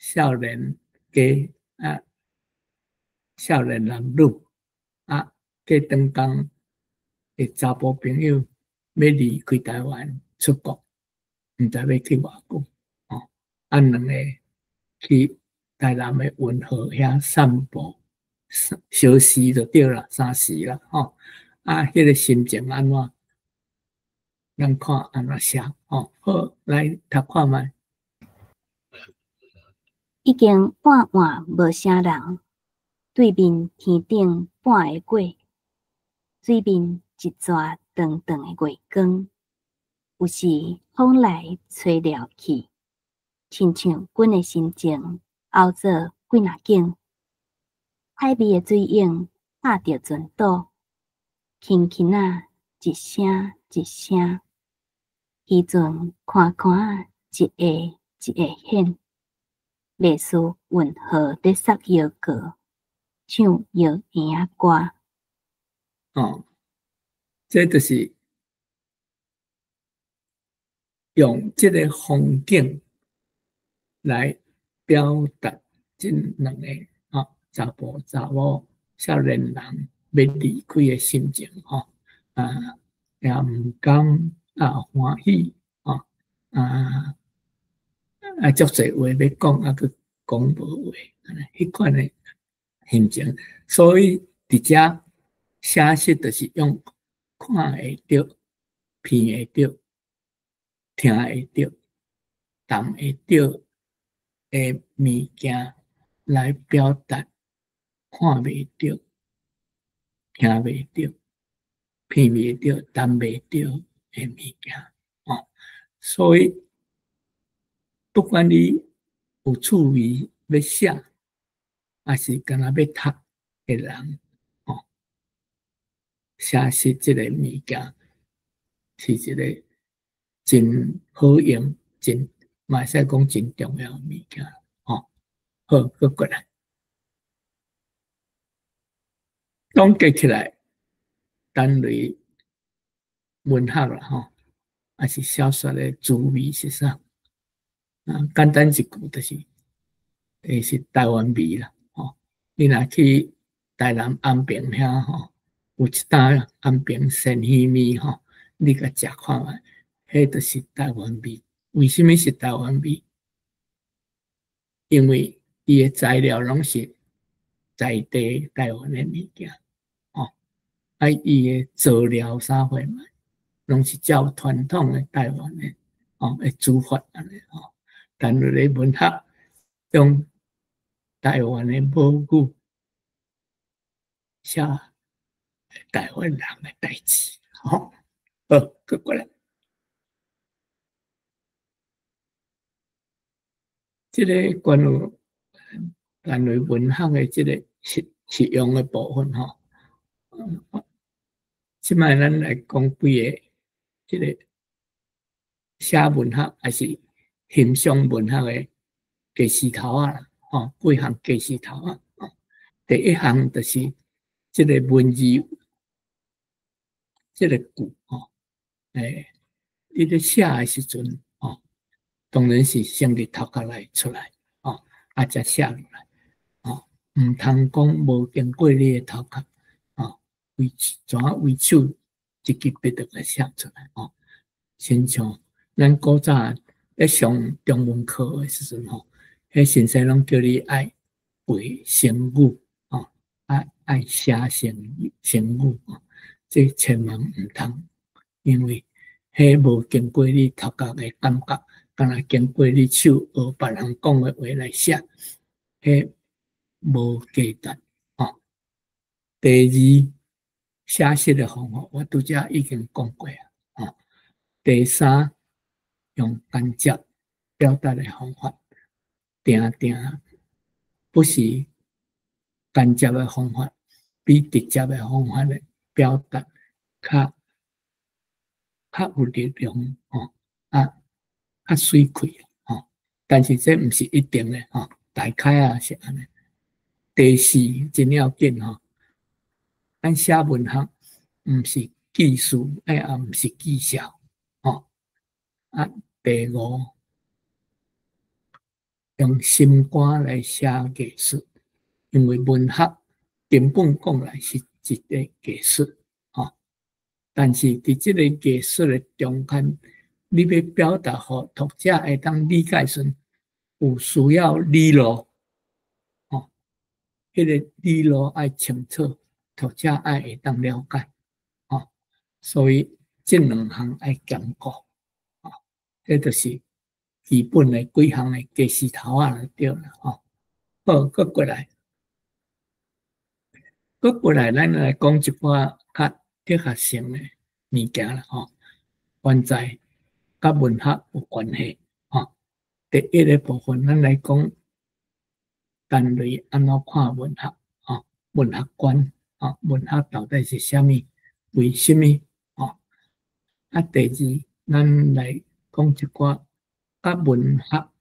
少年家少年男女过长工的查甫朋友要离开台湾出国，毋知要去偌久两个去台南的运河遐散步，小时就对啦，3时啦迄个心情安怎？咱看安怎写好，来读看觅。已经半晚无啥人，对面天顶半个月，水面一撮长长的月光，有时风来吹了去，亲像阮的心情凹做几若景。海边的水影拍着船岛，轻轻啊一声一声，渔船看看一下一下显，类似运河在撒药歌，唱药圆仔歌。哦，这就是用这个风景来表达这两个查甫查某少年人要离开的心情也唔甘欢喜足侪话要讲，佮讲无话，迄款的心情。所以伫遮写实就是用看会到、闻会到、听会到、谈会到的物件来表达看袂到、听袂到、闻袂到、谈袂到的物件。所以不管你有趣味要写，还是干那要读的人，写实这个物件是一个真好用、真嘛会使讲真重要的物件。好，搁过来，总结起来，单类文学啦，还是小说的滋味是啥？简单一句就是，是台湾味啦。你若去台南安平遐有一摊安平鲜鱼面你甲食看觅，迄就是台湾味。为什么是台湾味？因为伊的材料拢是在地台湾的物件，伊的佐料啥货嘛，拢是照传统的台湾的的煮法安尼但是咧文学用台湾的母语写台湾人的代志，好，搁过来，这个关于单类文学的这个实用的部分即摆咱来讲几个这个写文学还是欣赏文学的假石头啦，几项假石头第一项就是这个文字，这个句你咧写的时阵当然是先伫头壳内出来才写落来唔通讲无经过你的头壳为手一支笔就来写出来亲像咱古早咧上中文课的时阵迄先生拢叫你爱背成语爱写成语这千万唔通，因为迄无经过你头壳的感觉，敢若经过你手学别人讲的话来写，迄无价值第二，写实的方法，我拄则已经讲过第三，用间接表达的方法，定不是间接的方法，比直接的方法的表达较有力量较水气但是这毋是一定的大概是安尼。第四，真要紧咱写文学毋是技术，也毋是技巧第五，用心肝来写艺术，因为文学根本讲来是一个艺术但是伫这个艺术的中间，你要表达互读者会当理解时，有需要理路迄个理路爱清楚，读者爱会当了解所以这两项爱兼顾这就是基本的几项的假石头啊就对了吼。好，搁过来，咱来讲一寡较哲学性的物件啦吼。现在甲文学有关系吼。第一个部分，咱来讲单类安怎看文学吼，文学观吼，文学到底是啥物？为什么吼？啊，第二，咱来讲一寡甲文学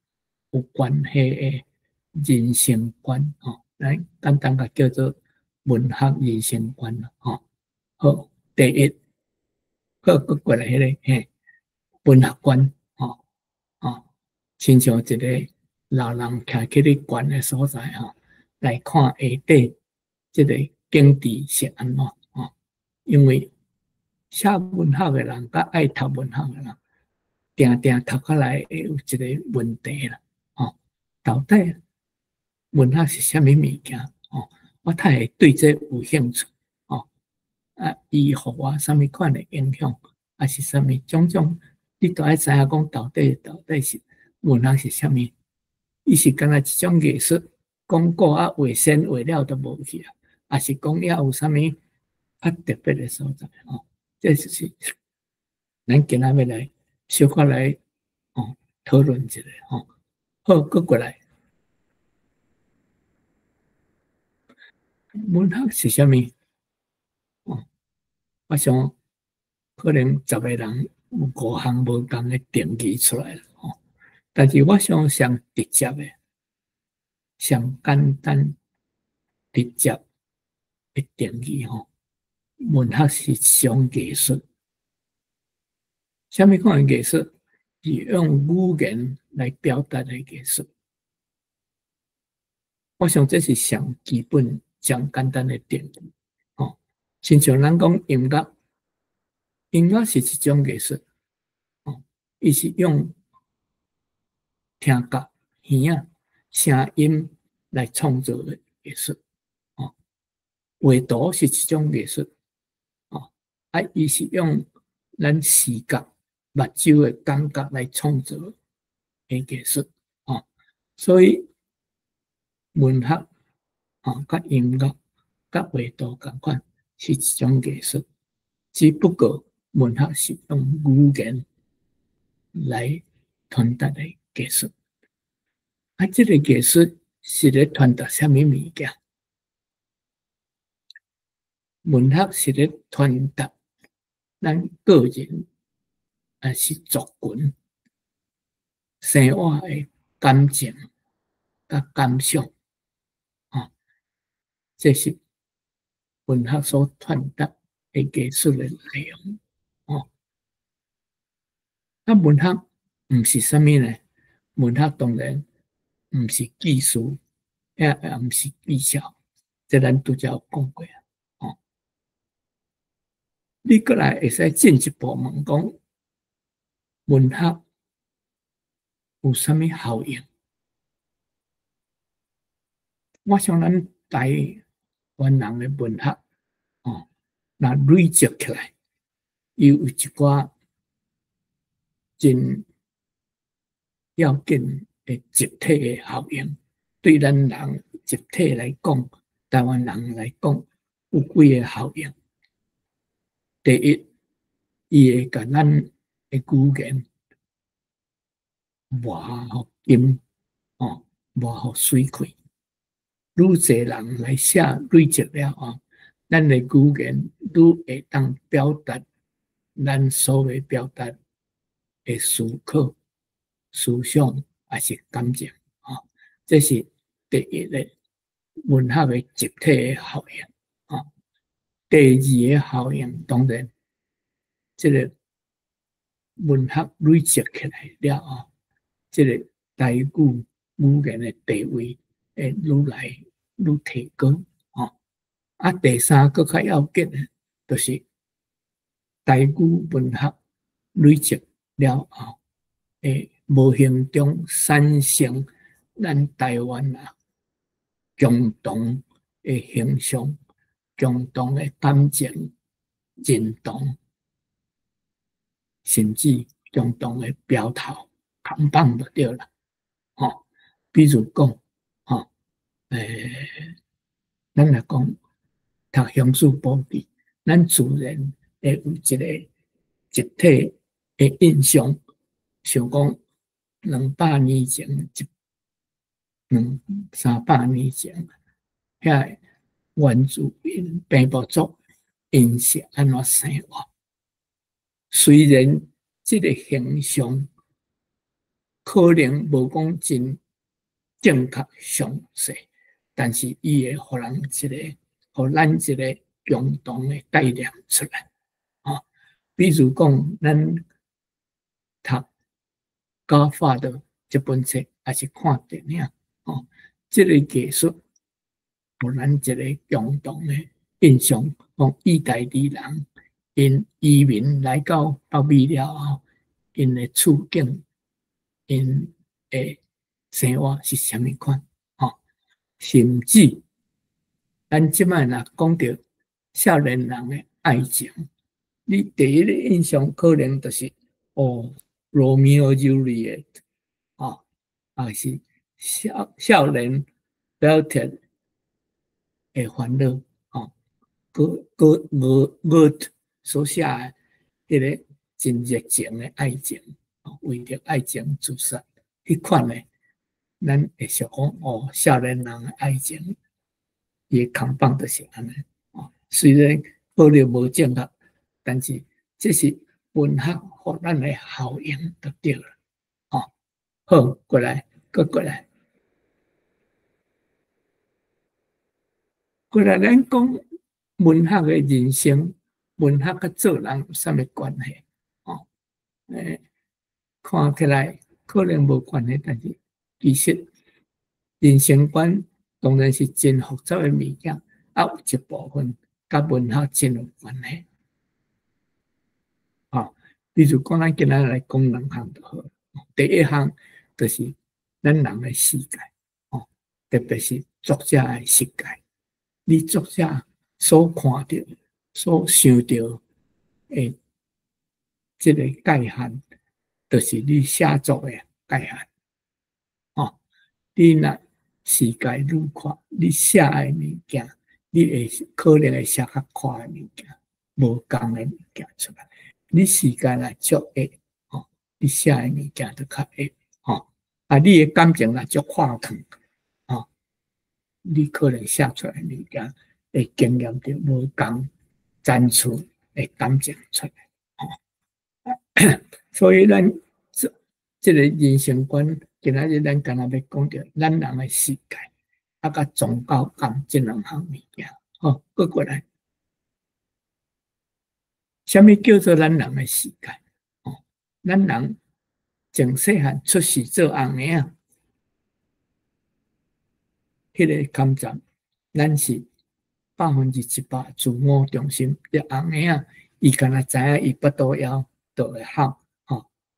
有关系的人生观吼，来简单个叫做文学人生观吼。好，第一，好，搁过来迄个嘿，文学观吼吼，亲像一个老人徛起咧悬的所在吼，来看下底即个境地是安怎吼？因为写文学的人甲爱读文学的人，定定读起来会有一个问题啦，吼，到底文学是啥物物件？吼，我太会对这有兴趣，吼，啊，伊互我啥物款的影响，还是啥物种种，你都爱知影讲到底是文学是啥物？伊是干那一种艺术，讲过啊，画线画了都无去啊，还是讲也有啥物啊特别的所在？吼，这就是咱今仔要来小可来哦讨论一下吼。好，搁过来，文学是啥物？哦，我想可能10个人有5项无同的定义出来了吼。但是我想上直接的、上简单、直接的定义吼，文学是一种艺术。啥物款的艺术？是用语言来表达的艺术。我想这是上基本、上简单的定义。哦，亲像咱讲音乐，音乐是一种艺术。哦，伊是用听觉、耳啊、声音来创造的艺术。哦，画图是一种艺术。哦，啊，伊是用咱视觉、目睭的感觉来创造的艺术。哦，所以文学甲音乐、甲画图共款，是一种艺术。只不过文学是用语言来传达的艺术。啊，这个艺术是咧传达什么物件？文学是咧传达咱个人还是族群生活的感情甲感想。这是文学所传达的艺术的内容。哦，那文学不是什么呢？文学当然不是技术，也不是技巧，这咱都有讲过啊。哦，你过来会使进一步问讲，文学有什么效应？我想咱台湾人的文学，哦，那累积起来，有一寡真要紧的集体的效应。对咱人集体来讲，台湾人来讲，有几个效应。第一，伊会甲咱的语言磨互金，哦，磨互水开。愈侪人来写累积了后，咱的语言愈会当表达咱所谓表达的思考、思想还是感情。哦，这是第一个文学的集体的效应。哦，第二个效应，当然，这个文学累积起来了后，这个台语语言的地位会愈来愈提高。哦，啊，第三个较要紧的，就是台语文学累积了后，会无形中产生咱台湾啊共同的形象、共同的感情、认同，甚至共同的标头、扛棒就对了。比如讲，咱来讲读乡土保地，咱自然会有一个集体的印象，想讲200年前、300年前，遐原住民平埔族因是安怎生活？虽然这个形象可能无讲真正确详细，但是伊会互人一个，互咱一个共同的概念出来。比如讲，咱读教法的这本册，还是看电影，这个技术，互咱一个共同的印象，讲意大利人因移民来到北美了后，因的处境，因的生活是什么款？甚至咱即摆若讲到少年人的爱情，你第一个印象可能就是罗密欧与朱丽叶，还是少年表贴的烦恼，歌所写的迄个真热情的爱情，为着爱情自杀，迄款的，咱会想讲少年人的爱情，伊的扛棒就是安尼。虽然可能无正确，但是这是文学互咱的效应就对了。好，过来，过来，咱讲文学的人生，文学甲做人有啥物关系？看起来可能无关系，但是其实人生观当然是真复杂的物件，有一部分甲文学真有关系。比如讲，咱今仔来讲2项就好。第一项就是咱人的世界，特别是作者的世界。你作者所看到、所想到的这个界限，就是你写作的界限。你若世界愈宽，你写的物件，你会可能会写较宽的物件，无共的物件出来。你世界若足下，你写的物件就较下。你的感情若足宽广，你可能写出来的物件会经验到无共层次的感情出来。所以咱这个人生观，今仔日咱敢若要讲到咱人的世界，甲宗教感这2项物件。过来，什么叫做咱人的世界？咱人从细汉出世做红婴，迄个感觉，咱是100%自我中心。红婴，伊敢若知影伊腹肚枵，就会哭。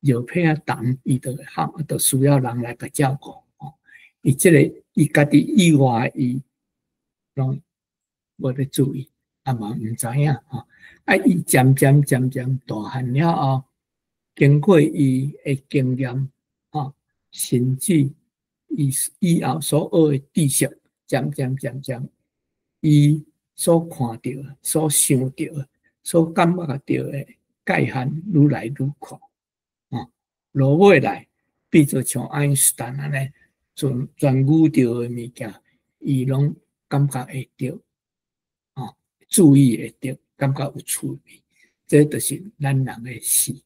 尿片啊重，伊就会哭，就需要人来甲照顾。伊这个伊家己以外，伊拢无咧注意，嘛毋知影。伊渐渐大汉了后，经过伊的经验，甚至伊以后所学的知识，渐渐，伊所看到、所想到、所感觉到的界限愈来愈宽。落尾来变做像爱因斯坦安尼，全宇宙的物件，伊拢感觉会到，注意会到，感觉有趣味。这就是咱人的世界。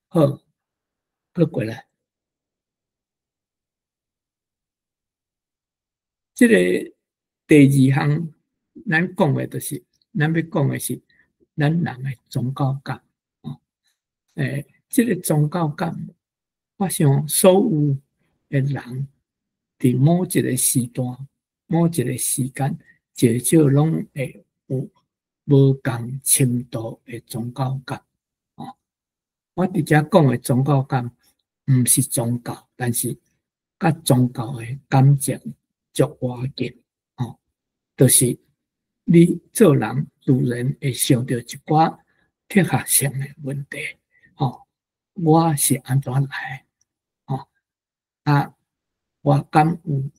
好，过来。这个第2项，咱讲的就是，咱要讲的是咱人的宗教感。这个宗教感，我想所有的人伫某一个时段、某一个时间，至少拢会有无共深度的宗教感。我伫遮讲的宗教感，毋是宗教，但是甲宗教的感情足活近。就是你做人自然会想到一寡哲学性的问题。我是安怎来哦？啊，我敢有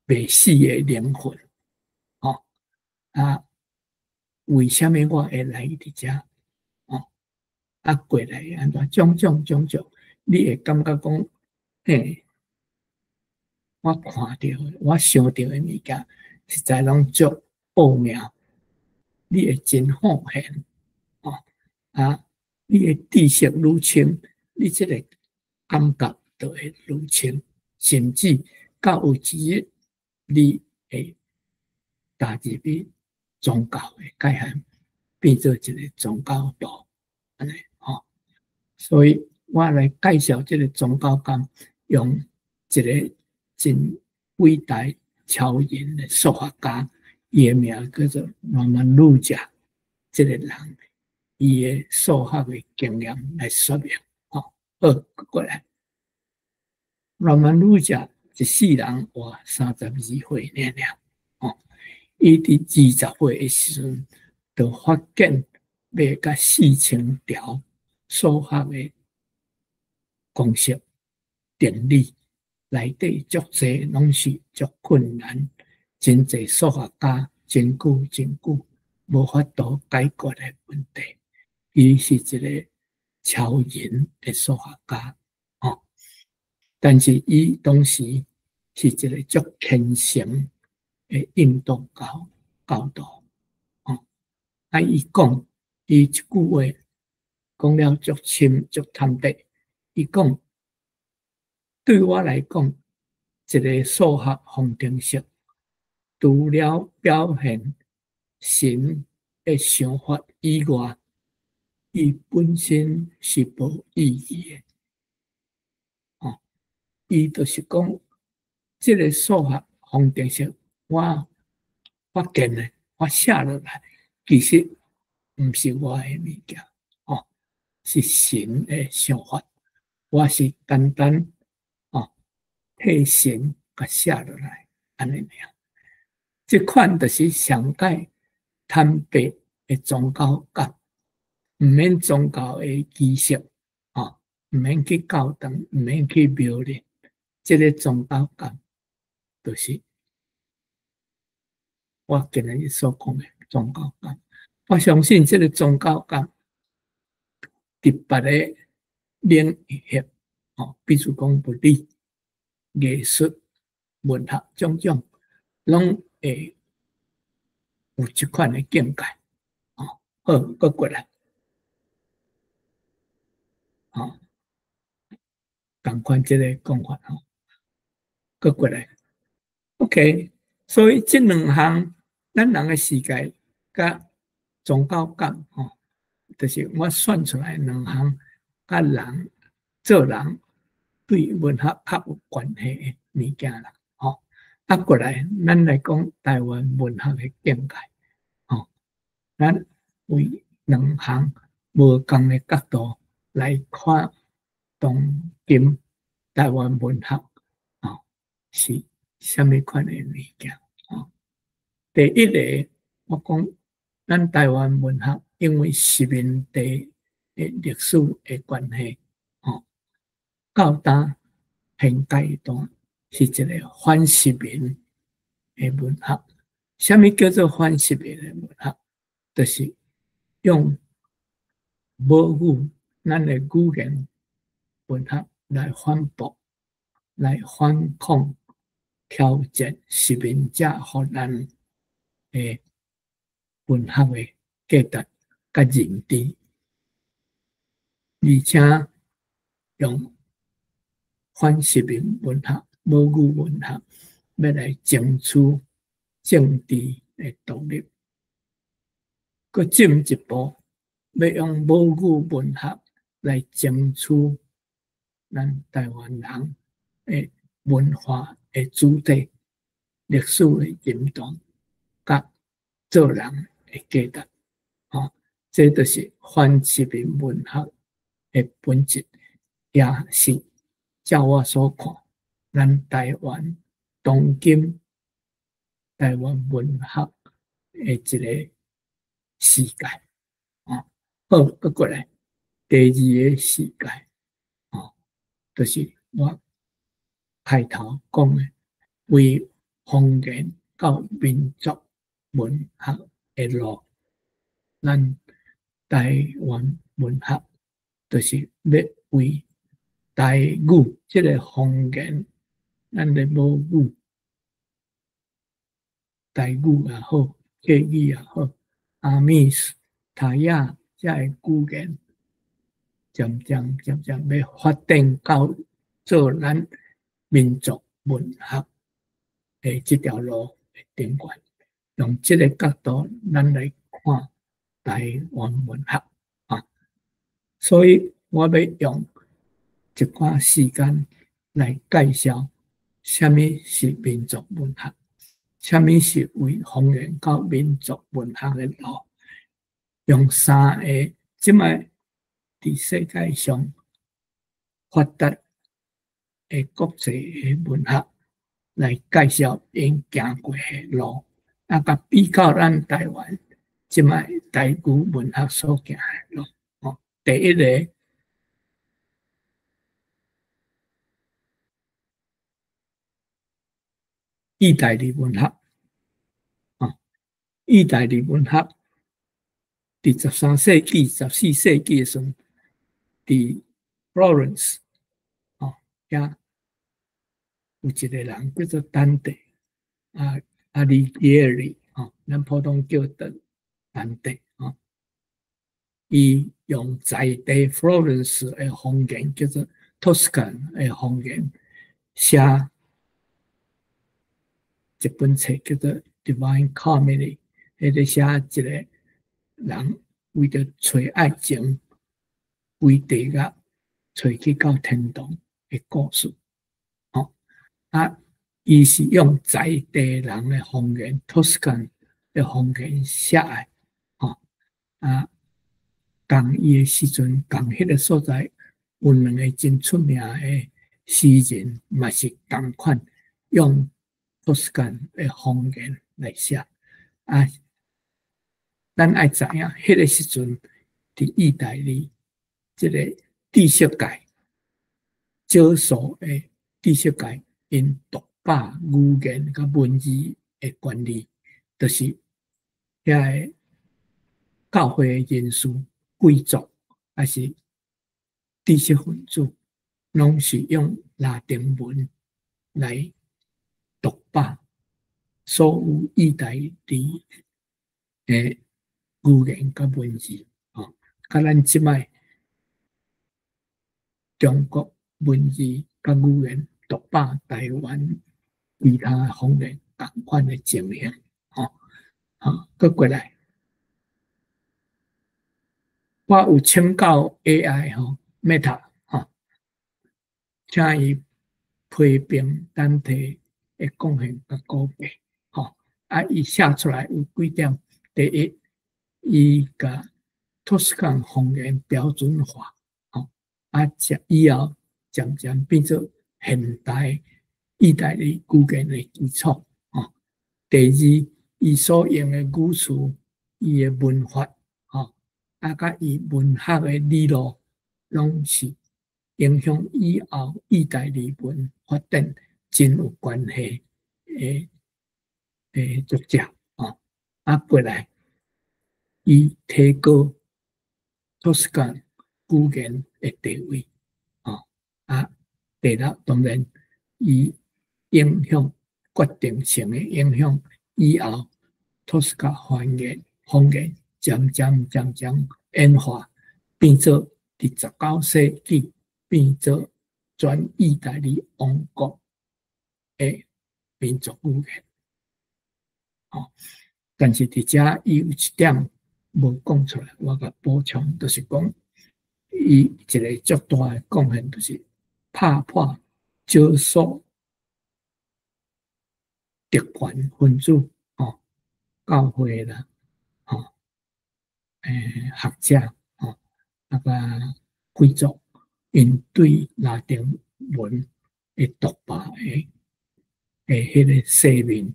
未死的灵魂哦？啊，为什么我会来伫遮哦？啊，过来安怎种种，你会感觉讲，嘿，我看到的，我想到的物件，实在拢足奥妙，你会真好现哦。啊，你的知识愈深，你这个感觉就会愈深，甚至到有一日，你会踏入去宗教的界限，变做一个宗教徒，安尼吼。所以我来介绍这个宗教感，用一个真伟大超人的数学家，伊的名叫做罗曼路加，这个人。伊的数学的经验来说明，好，过来，罗曼路加一世人活32岁尔，哦，伊伫20岁的时阵，就发现要甲4000条数学的公式定理，内底足侪拢是足困难，真侪数学家真久无法度解决的问题。伊是一个超人的数学家，哦，但是伊当时是一个足虔诚的印度教徒，哦，啊，伊讲伊一句话讲了足深足坦白，伊讲对我来讲，一个数学方程式除了表现神的想法以外，伊本身是无意义的，哦，伊就是讲，这个数学方程式我发现的，我写落来，其实毋是我的物件，哦，是神的想法，我是单单哦替神甲写落来，安尼尔。这款就是上界坦白的宗教感。毋免宗教的仪式，哦，毋免去教堂，毋免去庙里，这个宗教感，就是我今日所讲的宗教感。我相信这个宗教感，特别的领域，哦，比如讲物理、艺术、文学种种，拢会有这款的境界，哦，好，搁过来，哦。同款这个讲法吼，搁过来 ，OK。所以这两项，咱人的世界甲宗教感吼，就是我选出来两项，甲人做人对文学较有关系的物件啦，吼。啊，过来，咱来讲台湾文学的境界，吼，咱为两项无同的角度来看。当今台湾文学是什么款的物件？第一个，我讲咱台湾文学因为殖民地的历史的关系，到达现阶段是一个反殖民的文学。什么叫做反殖民的文学？就是用母语，咱的语言。文学来反驳、来反抗、挑战殖民者予咱的文学的价值甲认知，而且用反殖民文学、母语文学要来争取政治的独立，佮进一步要用母语文学来争取。咱台湾人的文化的主体、历史的认同，甲做人的价值，这就是反殖民文学的本质，也是照我所看，咱台湾当今台湾文学的一个世界，好，搁过来，第二个世界，就是我开头讲的，为方言到民族文学的路，咱台湾文学就是要为台语这个方言，咱的母语，台语也好，客语也好，阿美斯、泰雅这个语言，渐渐要发展到做咱民族文学的这条路的顶端。用这个角度，咱来看台湾文学啊，所以我要用一段时间来介绍什么是民族文学，什么是为方言到民族文学的路，用三个即摆伫世界上发达的国际的文学来介绍因行过的路，啊，甲比较咱台湾即摆台语文学所行的路。第一个，意大利文学，意大利文学伫13世纪、14世纪的时候，伫 Florence，遐有一个人叫做丹地，阿里吉尔里，咱普通叫做丹地，伊用在地 Florence 的方言叫做 Toscan 的方言写一本册叫做《Divine Comedy》，迄个写一个人为着找爱情，为地狱找去到天堂的故事。伊是用在地人的方言 Toscan 的方言写的，讲伊的时阵，讲迄个所在有两个真出名的诗人，嘛是同款用 Toscan 的方言来写。咱爱知影，迄个时阵伫意大利，这个知识界少数的知识界，因独霸语言甲文字的权利，就是遐个教会的人士、贵族还是知识分子，拢是用拉丁文来独霸所有意大利的语言甲文字，甲咱即摆中国文字甲语言独霸台湾其他方言同款的情形，搁过来，我有请教 AI Meta， 请伊批评咱摕的贡献甲鼓励，伊写出来有几点，第一，伊甲 Toscan 方言标准化，以后渐渐变做现代意大利语言的基础。第二，伊所用的语词，伊的文法，甲伊文学的理路，拢是影响以后意大利文发展真有关系的作者。过来，伊提高 Toscan 语言的地位。第六，当然，伊影响决定性的影响以后 Toscan 方言渐渐演化，变做伫19世纪变做全意大利王国的民族语言。但是伫遮伊有一点无讲出来，我甲补充，就是讲伊一个足大的贡献，就是打破少数特权分子，教会啦，学者，贵族，因对拉丁文的独霸的迄个世面，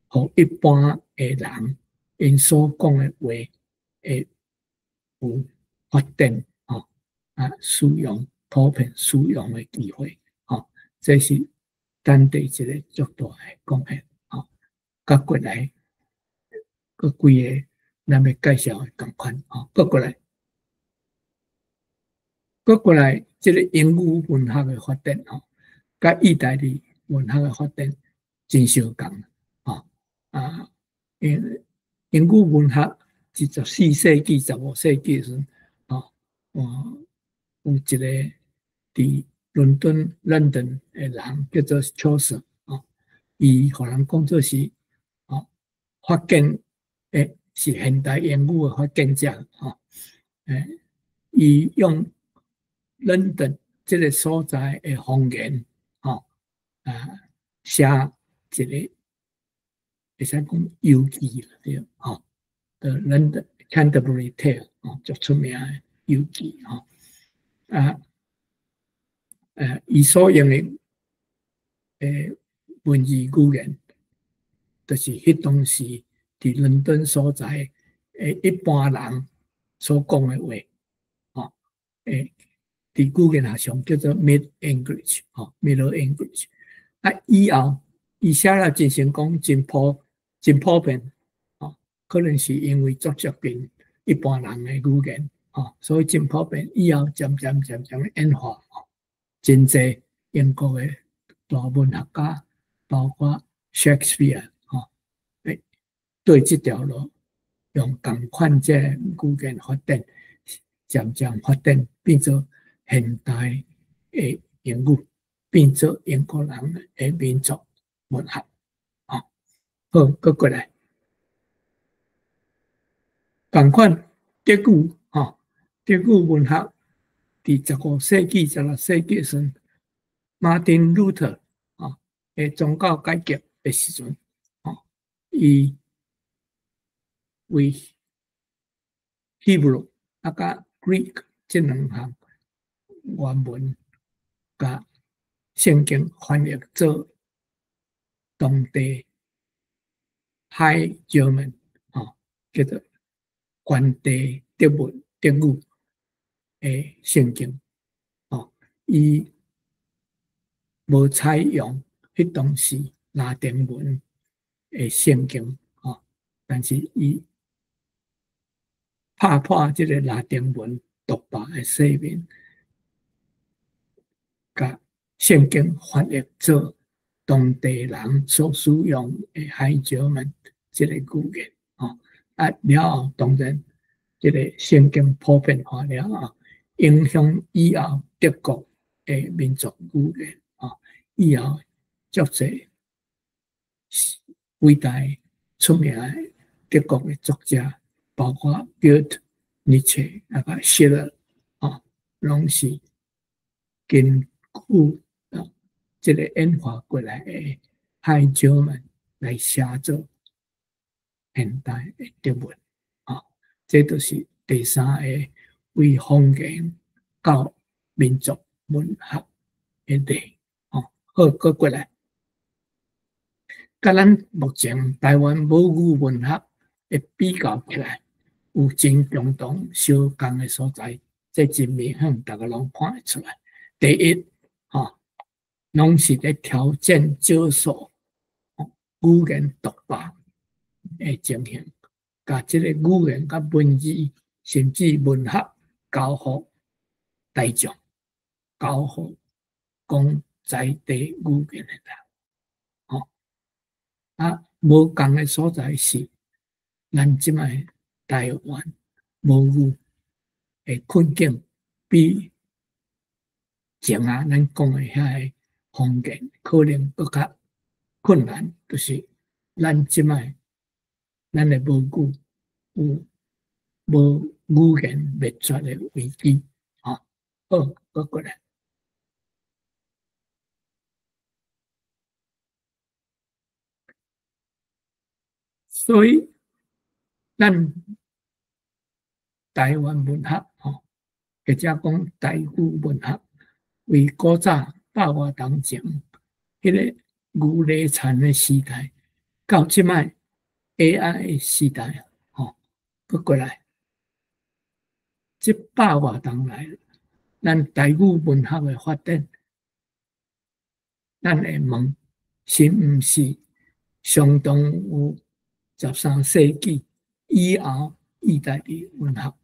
互一般的人因所讲的话会有发展，使用普遍使用的机会，这是咱第一个足大的贡献，甲过来，各几个咱要介绍的同款，各过来，这个英语文学的发展，甲意大利文学的发展真相共，英语文学14世纪、15世纪时，有一个伫伦敦的人叫做乔瑟，伊互人讲做是发现是现代英语的发见者，伊用伦敦这个所在的方言，写一个会使讲游记了，对，London Canterbury Tale 足出名的游记，伊所用的文字语言，就是迄当时伫伦敦所在一般人所讲的话，伫语言学上叫做 Middle English，Middle English。以后伊写了真成功，真普遍，可能是因为足接近一般人的语言，所以真普遍。以后渐渐演化，真济英国的大文学家，包括 Shakespeare，对这条路用同款这语言发展，渐渐发展变做现代的英语，变做英国人的民族文学。好，搁过来，同款德语，德语文学伫15世纪、16世纪时，马丁路特的宗教改革的时阵，伊为 Hebrew 甲 Greek 这两项原文，甲圣经翻译做当地 High German，叫做原地德语的圣经，伊无采用迄当时拉丁文的圣经，但是伊打破这个拉丁文独白的说明，甲圣经翻译做当地人所使用的海椒们这个语言，了后当然这个圣经普遍化了后，影响以后德国的民族语言，以后足侪伟大出名的德国的作家，包括 Goethe、Nietzsche 希勒，拢是根据这个演化过来的海椒们来写作现代的德文，这就是第三个为方言到民族文学的例，好，搁过来。甲咱目前台湾母语文学的比较起来，有真共同相共的所在，这真明显，大家拢看得出来。第一，拢是咧挑战少数语言独白的情形，甲这个语言甲文字，甚至文学交互大众，交互讲在地语言的人。无共的所在是，咱即卖台湾母语的困境比前咱讲的遐个方言可能更较困难，就是咱即卖咱的母语有无语言灭绝的危机，好，搁过来。所以，咱台湾文学，或者讲台语文学，为古早百外当前，迄个牛犁田的时代，到即摆 AI 的时代，搁过来，这百外当来，咱台语文学的发展，咱会问，是毋是相当有13世纪以后意大利文学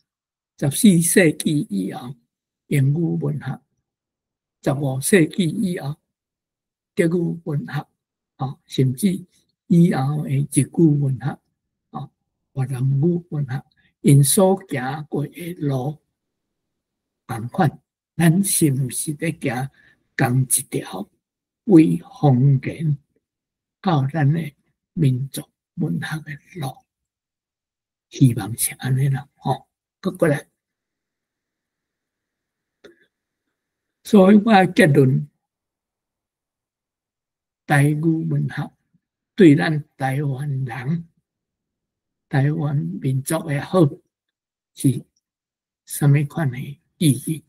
，14世纪以后英语文学，15世纪以后德语文学，甚至以后的日语文学，越南语文学，因所行过的路同款，咱是毋是在行同一条为封建到咱的民族文学的路？希望是安尼啦，过来。所以我的结论，台语文学对咱台湾人、台湾民族的好是什么款的意义？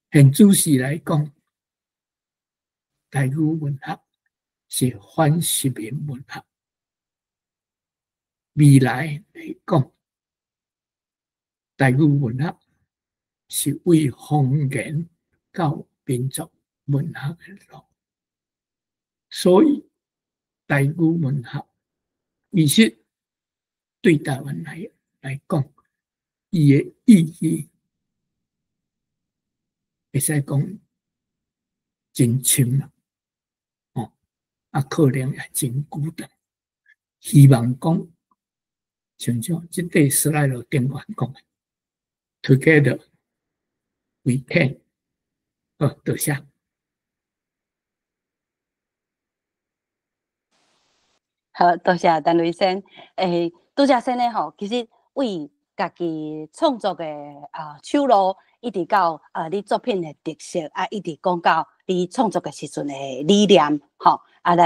很仔细来讲，台语文学是反殖民文学。未来来讲，台语文学是为封建到民族文学的路。所以，台语文学其实对台湾来讲，伊的意义会使讲真深啦，可能也真孤单。希望讲，像这块史莱罗电话讲的 ，Together we can。多谢。好，多谢陈雷先。拄则先咧吼，其实为家己创作的手路，一直到你作品的特色，一直讲到你创作的时阵的理念，吼。咱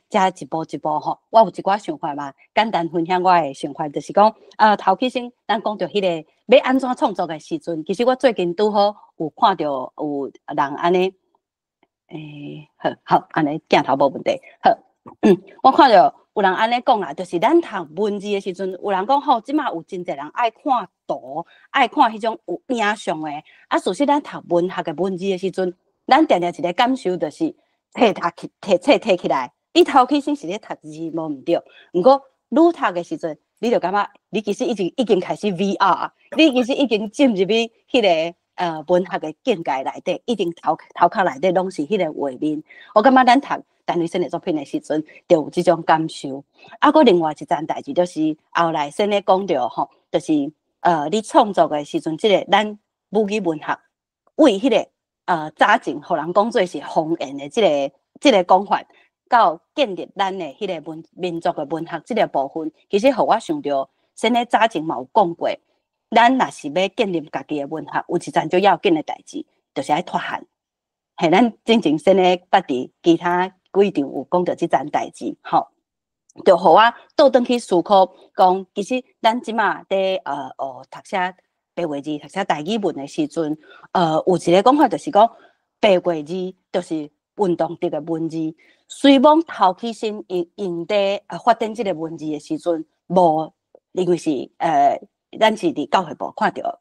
才一步一步吼，我有一寡想法嘛，简单分享我的想法，就是讲头起先，咱讲到迄个要安怎创作的时阵，其实我最近拄好有看到有人安尼，好，安尼镜头无问题，好，我看到有人安尼讲啦，就是咱读文字的时阵，有人讲吼，即马有真侪人爱看图，爱看迄种有影像的，事实咱读文学的文字的时阵，咱定定一个感受就是。摕起来，你头起先是咧读字无毋对，毋过愈读的时阵，你就感觉你其实已经开始 VR， 你其实已经进入去迄个文学的境界内底，已经头壳内底拢是迄个画面。我感觉咱读陈雷生的作品的时阵，就有即种感受。搁另外一件代志就是后来先咧讲到吼，就是你创作的时阵，即个咱母语文学为迄个。早前，互人讲做是封建的即个讲法，到建立咱的迄个民族的文学即个部分，其实互我想到，先咧早前嘛有讲过，咱若是要建立家己的文学，有一件最要紧的代志，就是爱脱汉。嘿，咱真正先咧捌伫其他几场有讲到即件代志，吼，就互我倒转去思考，讲其实咱即马伫读写。白话字读写台语文的时阵，有一个讲法就是讲，白话字就是运动的文字。虽讲头起先用在发展这个文字的时阵，无因为是咱是伫教育部看到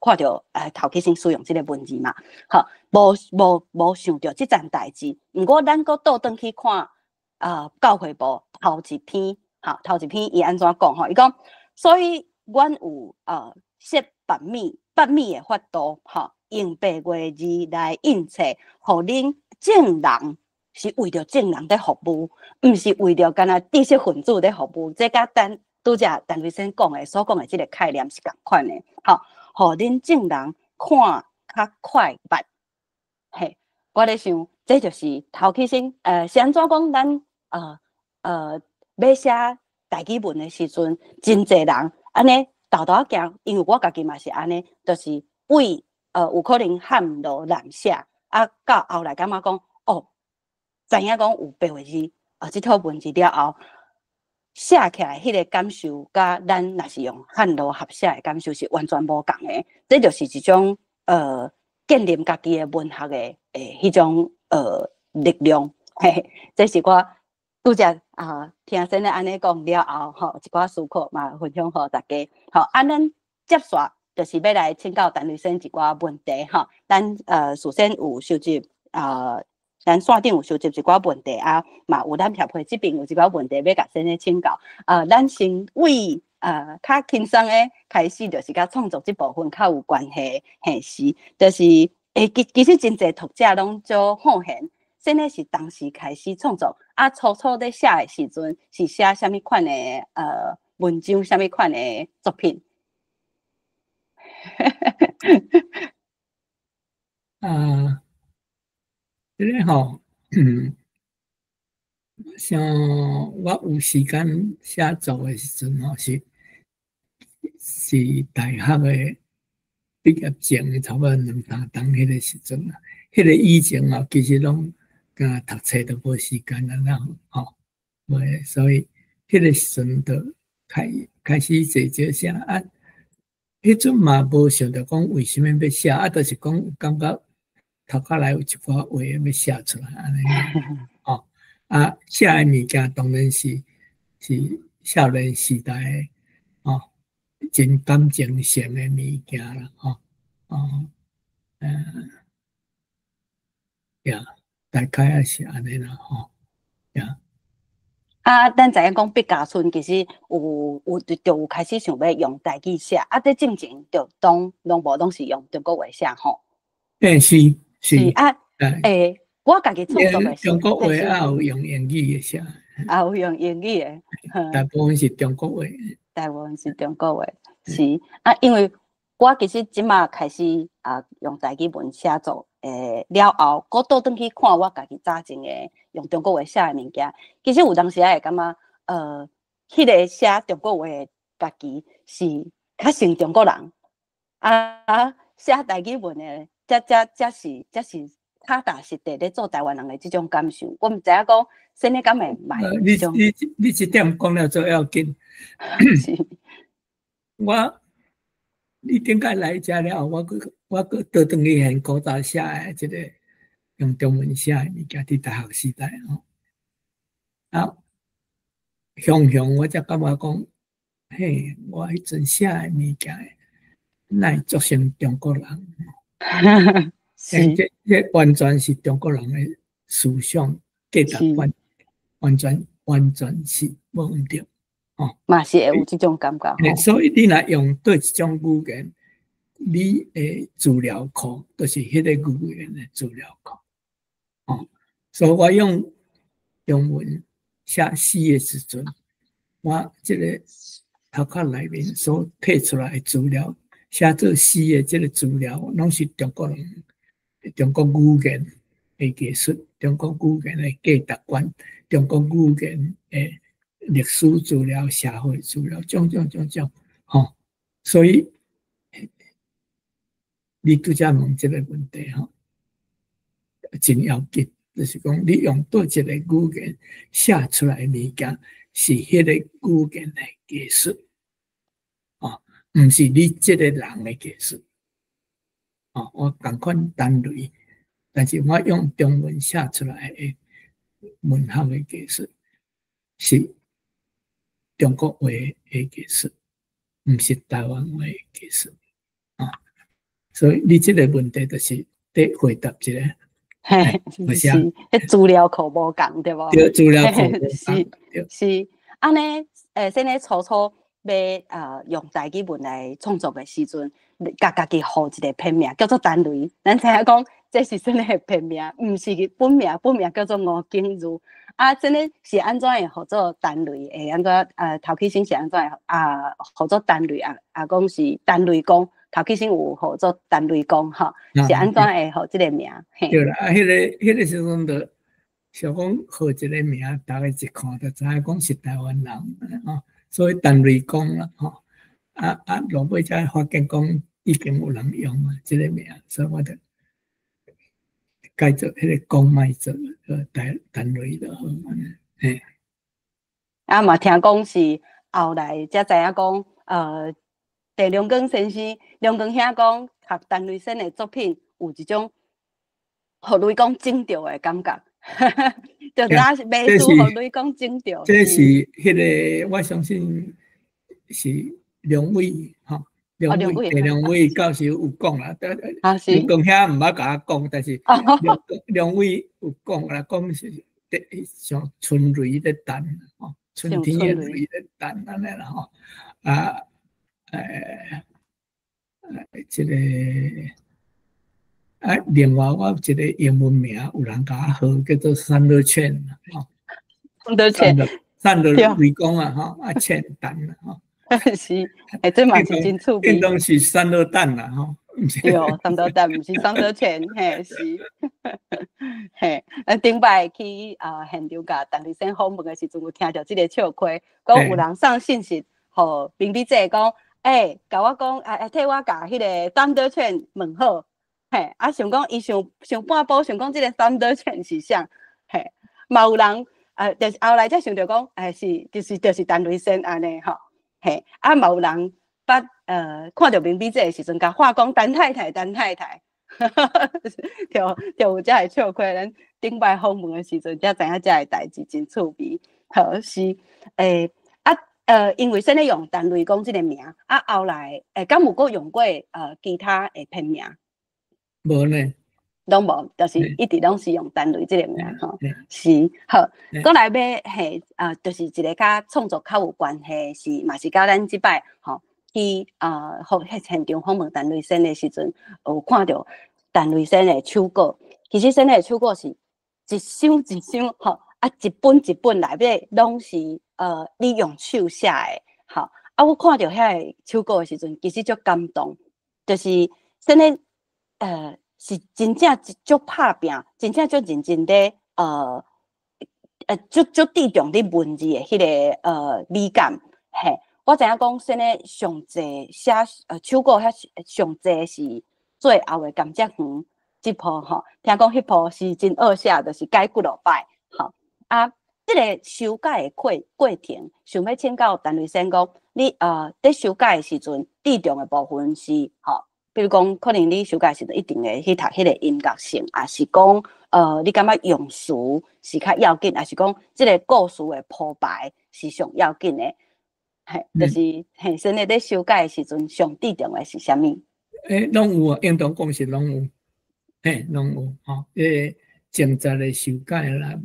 头起先使用这个文字嘛，好，无想到这件代志。不过咱搁倒转去看，教育部头一篇伊安怎讲吼？伊讲，所以阮有设百米的法度，用白话字来印册，互恁正人是为着正人在服务，毋是为着干那知识分子在服务。这甲拄则陈雷生讲的所讲的这个概念是共款的，互恁正人看较快捌。嘿，我咧想，这就是头起先是安怎讲？咱要写台语文的时阵，真侪人安尼。豆豆仔行，因为我家己嘛是安尼，就是为有可能汉罗难写，到后来感觉讲知影讲有白话字，这套文字了后，写起来迄个感受，甲咱若是用汉罗合写的感受是完全无共的。这就是一种建立家己的文学的迄种力量。嘿，这是我拄则听先咧安尼讲了后，一寡思考嘛分享互大家。好，咱接续就是要来请教陈律师一寡问题哈。咱首先有收集咱线顶有收集一寡问题啊，嘛有咱协会这边有一寡问题要甲先生请教。咱先为较轻松诶开始，就是甲创作这部分较有关系嘿是，就是其实真侪读者拢做好闲。先生是当时开始创作，初咧写诶时阵是写啥物款诶文章，啥物款诶作品？这个吼，像我有时间写作诶时阵吼，是大学诶毕业前差不多2、3档迄个时阵啊，迄个以前啊，其实拢甲读册都无时间啊，吼，所以迄个时阵就开始坐写啊。迄阵嘛无想着讲为什么要写，就是讲感觉头壳内有一寡话要写出来安尼哦。写诶物件当然是少年时代诶真感情性诶物件啦大概也是安尼啦咱知影讲毕加村其实有开始想要用台语写，在进前就拢无是用中国话写吼。是我家己创作的中国话也有用英语的写，有用英语的，大部分是中国话。大部分是中国话，是因为我其实即马开始用台语文写作了后，我倒转去看我家己早前的用中国话写的物件，其实有当时会感觉迄个写中国话的家己是较像中国人，写台语文的则是踏踏实地咧做台湾人的这种感受。我毋知影讲先生敢会买。你这点讲了最要紧。你顶解来遮了后，我佫倒转去现古早写的即个用中文写的物件，伫大学时代想我才感觉讲，嘿，我迄阵写的物件，哪会做成中国人？这完全是中国人的思想价值观，完全是无毋对。嘛是会有这种感觉。所以你若用对一种语言，你的资料库就是迄个语言的资料库。所以我用中文写诗的时阵，我这个头壳内面所摕出来的资料，写作诗的这个资料，拢是中国人、中国语言的技术、中国语言的价值观、中国语言的历史资料、社会资料，种，所以你拄则问这个问题真要紧，就是讲你用对一个语言写出来的物件，是迄个语言的技术，毋是你这个人的技术。我同款单类，但是我用中文写出来的文学的技术是中国话的技术，毋是台湾话的技术。所以你这个问题就是得回答一个。是，迄资料库无共对无？对，资料库无共。是，安尼先咧初要用台语文来创作的时阵，家己互一个片名叫做单雷。咱知影讲这是真诶片名，毋是本名叫做吴景如。真诶是安怎会互做单雷？会安怎头起先是安怎会互做单雷讲是单雷公。头起先有互做单雷公是安怎会互即个名？对啦，迄个时阵就想讲互一个名，大家一看就知影讲是台湾人所以单雷公啦落尾才发现讲已经有人用即个名，所以我就改做迄个公卖做单雷就好嘛听讲是后来才知影讲郑良光先生、良光兄讲，读陈雷生的作品有一种互雷公整着的感觉，就拿美术互雷公整着。这是迄个，我相信是梁伟两两位两位教授有讲啦，是刘光遐毋捌甲我讲，但是哦两位有讲啦，讲是像春雷咧等吼，春天嘅雷咧等安尼啦吼，啊，即个啊，另外我有一个英文名，有人甲我号叫做散热券吼，散热雷公啊吼，啊券等啦吼。是，这嘛是真趣味。应当是散热蛋啦，吼。对，散热蛋，毋是散热券，嘿是，嘿。咱顶摆去现场甲陈律师访问的时阵，有听到这个笑话，讲有人送信息，互明美姐讲，甲我讲，替我甲迄个散热券问好，嘿，想讲伊想半步，想讲这个散热券是啥，嘿，嘛有人就是后来才想着讲，就是陈律师安尼吼。嘿，嘛有人看到明美姐的时阵，甲话讲陈太太，就有遮个笑话。咱顶摆访问的时阵，才知影遮个代志真趣味。好是因为先咧用陈雷公这个名，后来敢有过用过其他的片名？无呢，拢无，就是一直拢是用陈雷这个名吼。是好，过来要就是一个甲创作较有关系，嘛是甲咱即摆吼去现场访问陈雷生的时阵，有看到陈雷生的手稿。其实生的手稿是一箱一箱吼，一本一本内底拢是你用手写的。吼，我看到遐个手稿的时阵，其实足感动，就是生的是真正足拍拼，真正足认真的足注重你文字的迄个美感。嘿，我知影讲先咧上济写手稿遐上济是最后的甘蔗园这部吼，听讲迄部是真好写，就是改几落摆吼。这个修改的过程，想要请教陈律师讲，你在修改的时阵，注重的部分是吼。比如讲，可能你修改时一定会去读迄个音乐性，还是讲你感觉用词是较要紧，还是讲这个故事的铺排是上要紧的？嘿，就是先咧在修改的时阵，上注重的是啥物？拢有啊，应当讲是拢有，拢有吼。政策的修改啦，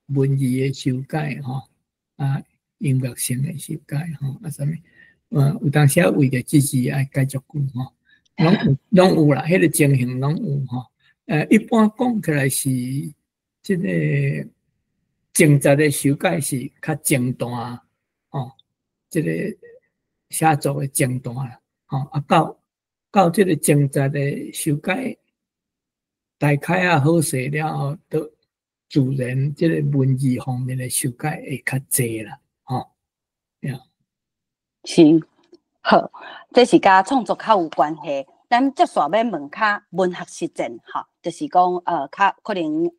文字的修改吼，音乐性的修改吼，啥物？有当时为着自己爱改足久吼。拢有啦，迄个情形拢有吼。一般讲起来是即个政策的修改是较简单吼，即个写作的简单啦吼。到即个政策的修改大概好势了后，都自然即个文字方面的修改会较济啦吼。是。好，这是甲创作较有关系。咱接续要问较文学实践，吼，就是讲较可能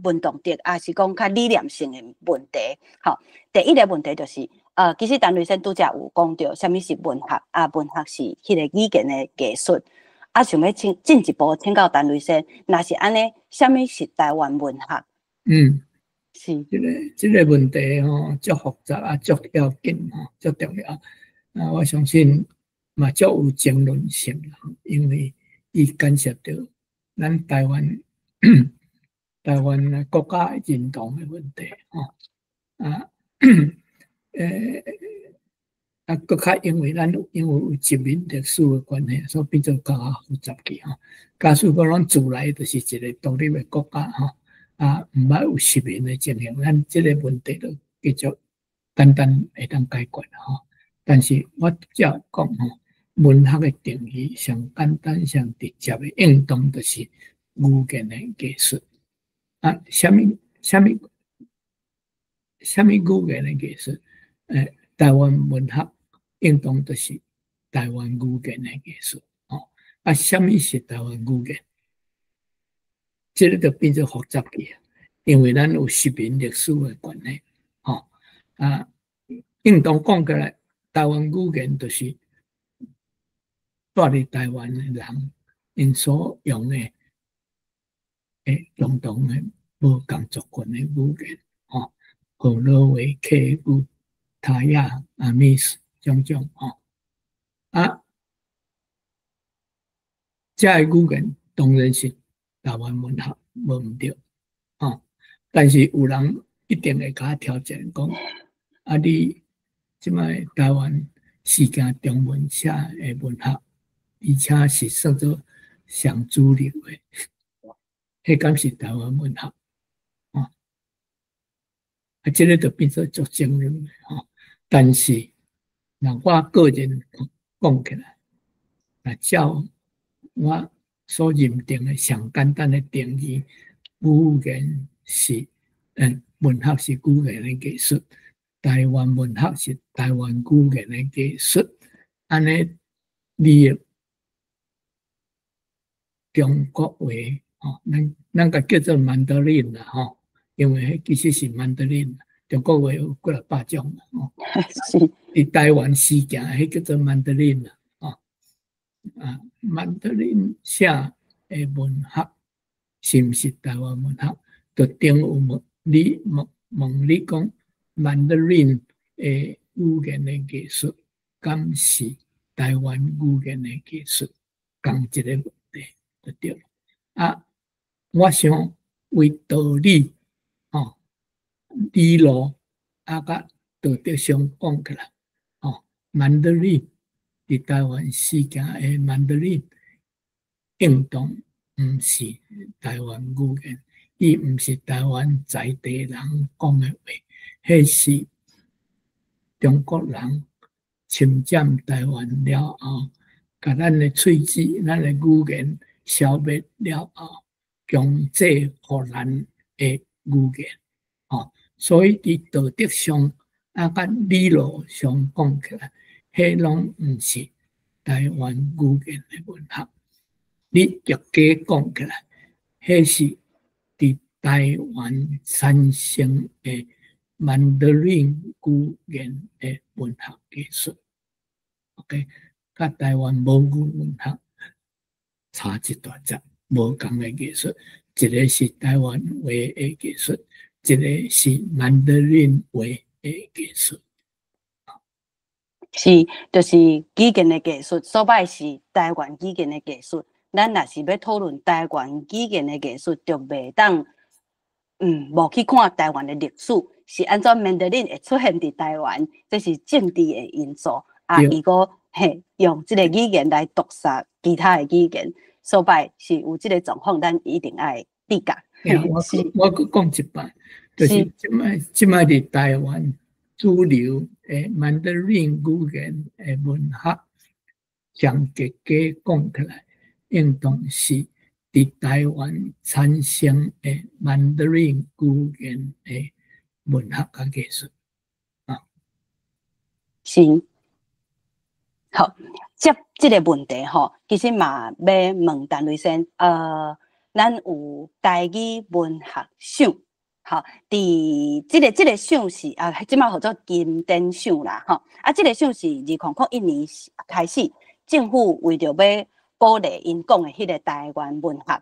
文动力，还是讲较理念性的问题。吼，第一个问题就是，其实陈律师拄则有讲到，啥物是文学？文学是迄个语言的艺术。想要进一步请教陈律师，若是安尼，啥物是台湾文学？是这个问题吼，足复杂足要紧吼，足重要。我相信嘛，足有争论性啦，因为伊干涉到咱台湾国家认同的问题吼。搁较因为咱有殖民历史的关系，所以变做较复杂起吼。假使讲咱自来就是一个独立的国家吼，毋捌有殖民的情形，咱这个问题就继续简单会当解决吼。但是我只讲吼，文学的定义上简单、上直接的应当就是语言的艺术。什么语言的艺术？台湾文学应当就是台湾语言的艺术。什么是台湾语言？这个就变做复杂起，因为咱有殖民历史的关系。应当讲起来。台湾语言就是住伫台湾的人因所用的共同的无共族群的语言吼，河洛话、客语、泰雅、阿美斯种种吼。这个语言当然是台湾文学，无毋对，但是有人一定会甲挑战讲，啊，你即摆台湾世界中文写的文学，而且是算作上主流的，迄敢是台湾文学？这个就变做足争论但是，若我个人讲起来，照我所认定的上简单的定义，语言是文学是语言的艺术，台湾文学是台湾语言的艺术。安尼，你中国话咱个叫做曼德林啦因为其实是曼德林，中国话有几百种是。伫台湾时行，迄叫做曼德林啦曼德林写的文学是毋是台湾文学？就定有问你讲曼德林的语言的艺术，敢是台湾语言的艺术？讲一个问题就对了。我想为道理理路甲道德上讲起来曼德林伫台湾世界的曼德林应当毋是台湾语言，伊毋是台湾在地人讲的话，迄是中国人侵占台湾了后，甲咱的喙齿、咱的语言消灭了后，强制互咱的语言所以伫道德上甲理路上讲起来，迄拢毋是台湾语言的文学。你直接讲起来，迄是伫台湾产生的曼德林语言的文学艺术。OK， 甲台湾母语文学差一大截，无共的艺术。一个是台湾话的艺术，一个是曼德林话的艺术。是，就是语言的艺术，所摆是台湾语言的艺术。咱若是要讨论台湾语言的艺术，就袂当无去看台湾的历史，是安怎曼德林会出现伫台湾，这是政治的因素。如果用这个语言来毒杀其他的语言，所摆是有这个状况，咱一定爱理解。我讲一摆，就是即摆伫台湾主流的曼德林语言的文学，上结果讲起来，应当是伫台湾产生的曼德林语言的文学甲艺术是。好，接这个问题其实嘛要问陈雷先，咱有台语文学赏，伫这个赏是即马叫做金典赏啦，这个赏是2001年开始，政府为着要鼓励因讲的迄个台湾文学，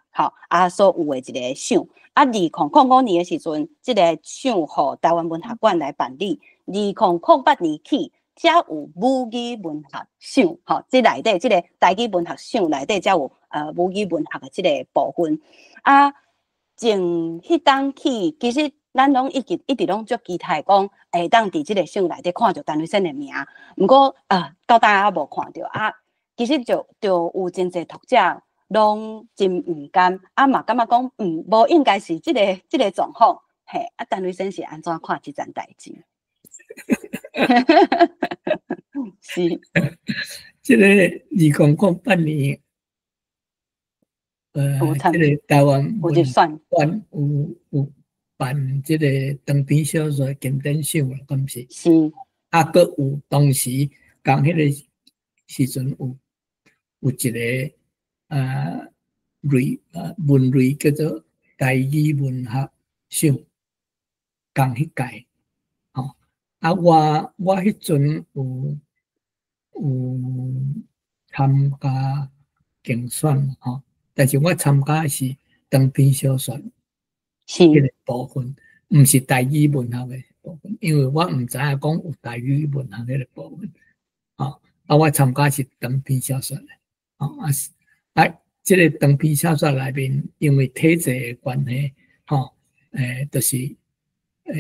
所有的一个赏，2005年的时阵，这个赏互台湾文学馆来办理，2008年起。才有母语文学赏，这内底这个台语文学赏内底才有母语文学的这个部分。从迄当起，其实咱拢一直拢足期待讲，会当伫这个赏内底看到陈雷先的名。不过到大家无看到其实就有真侪读者拢真毋甘，嘛感觉讲无应该是这个状况。陈雷先是安怎看这件代志？是，这个2008年，这个台湾文学馆有办这个长篇小说经典赏啦，敢是？是。搁有当时讲迄个时阵有一个文类叫做台语文学赏，讲迄届。我迄阵有参加竞选但是我参加的是长篇小说迄个部分，毋是台语文学的部分，因为我毋知影讲有台语文学迄个部分我参加是长篇小说的这个长篇小说内面，因为体制的关系，就是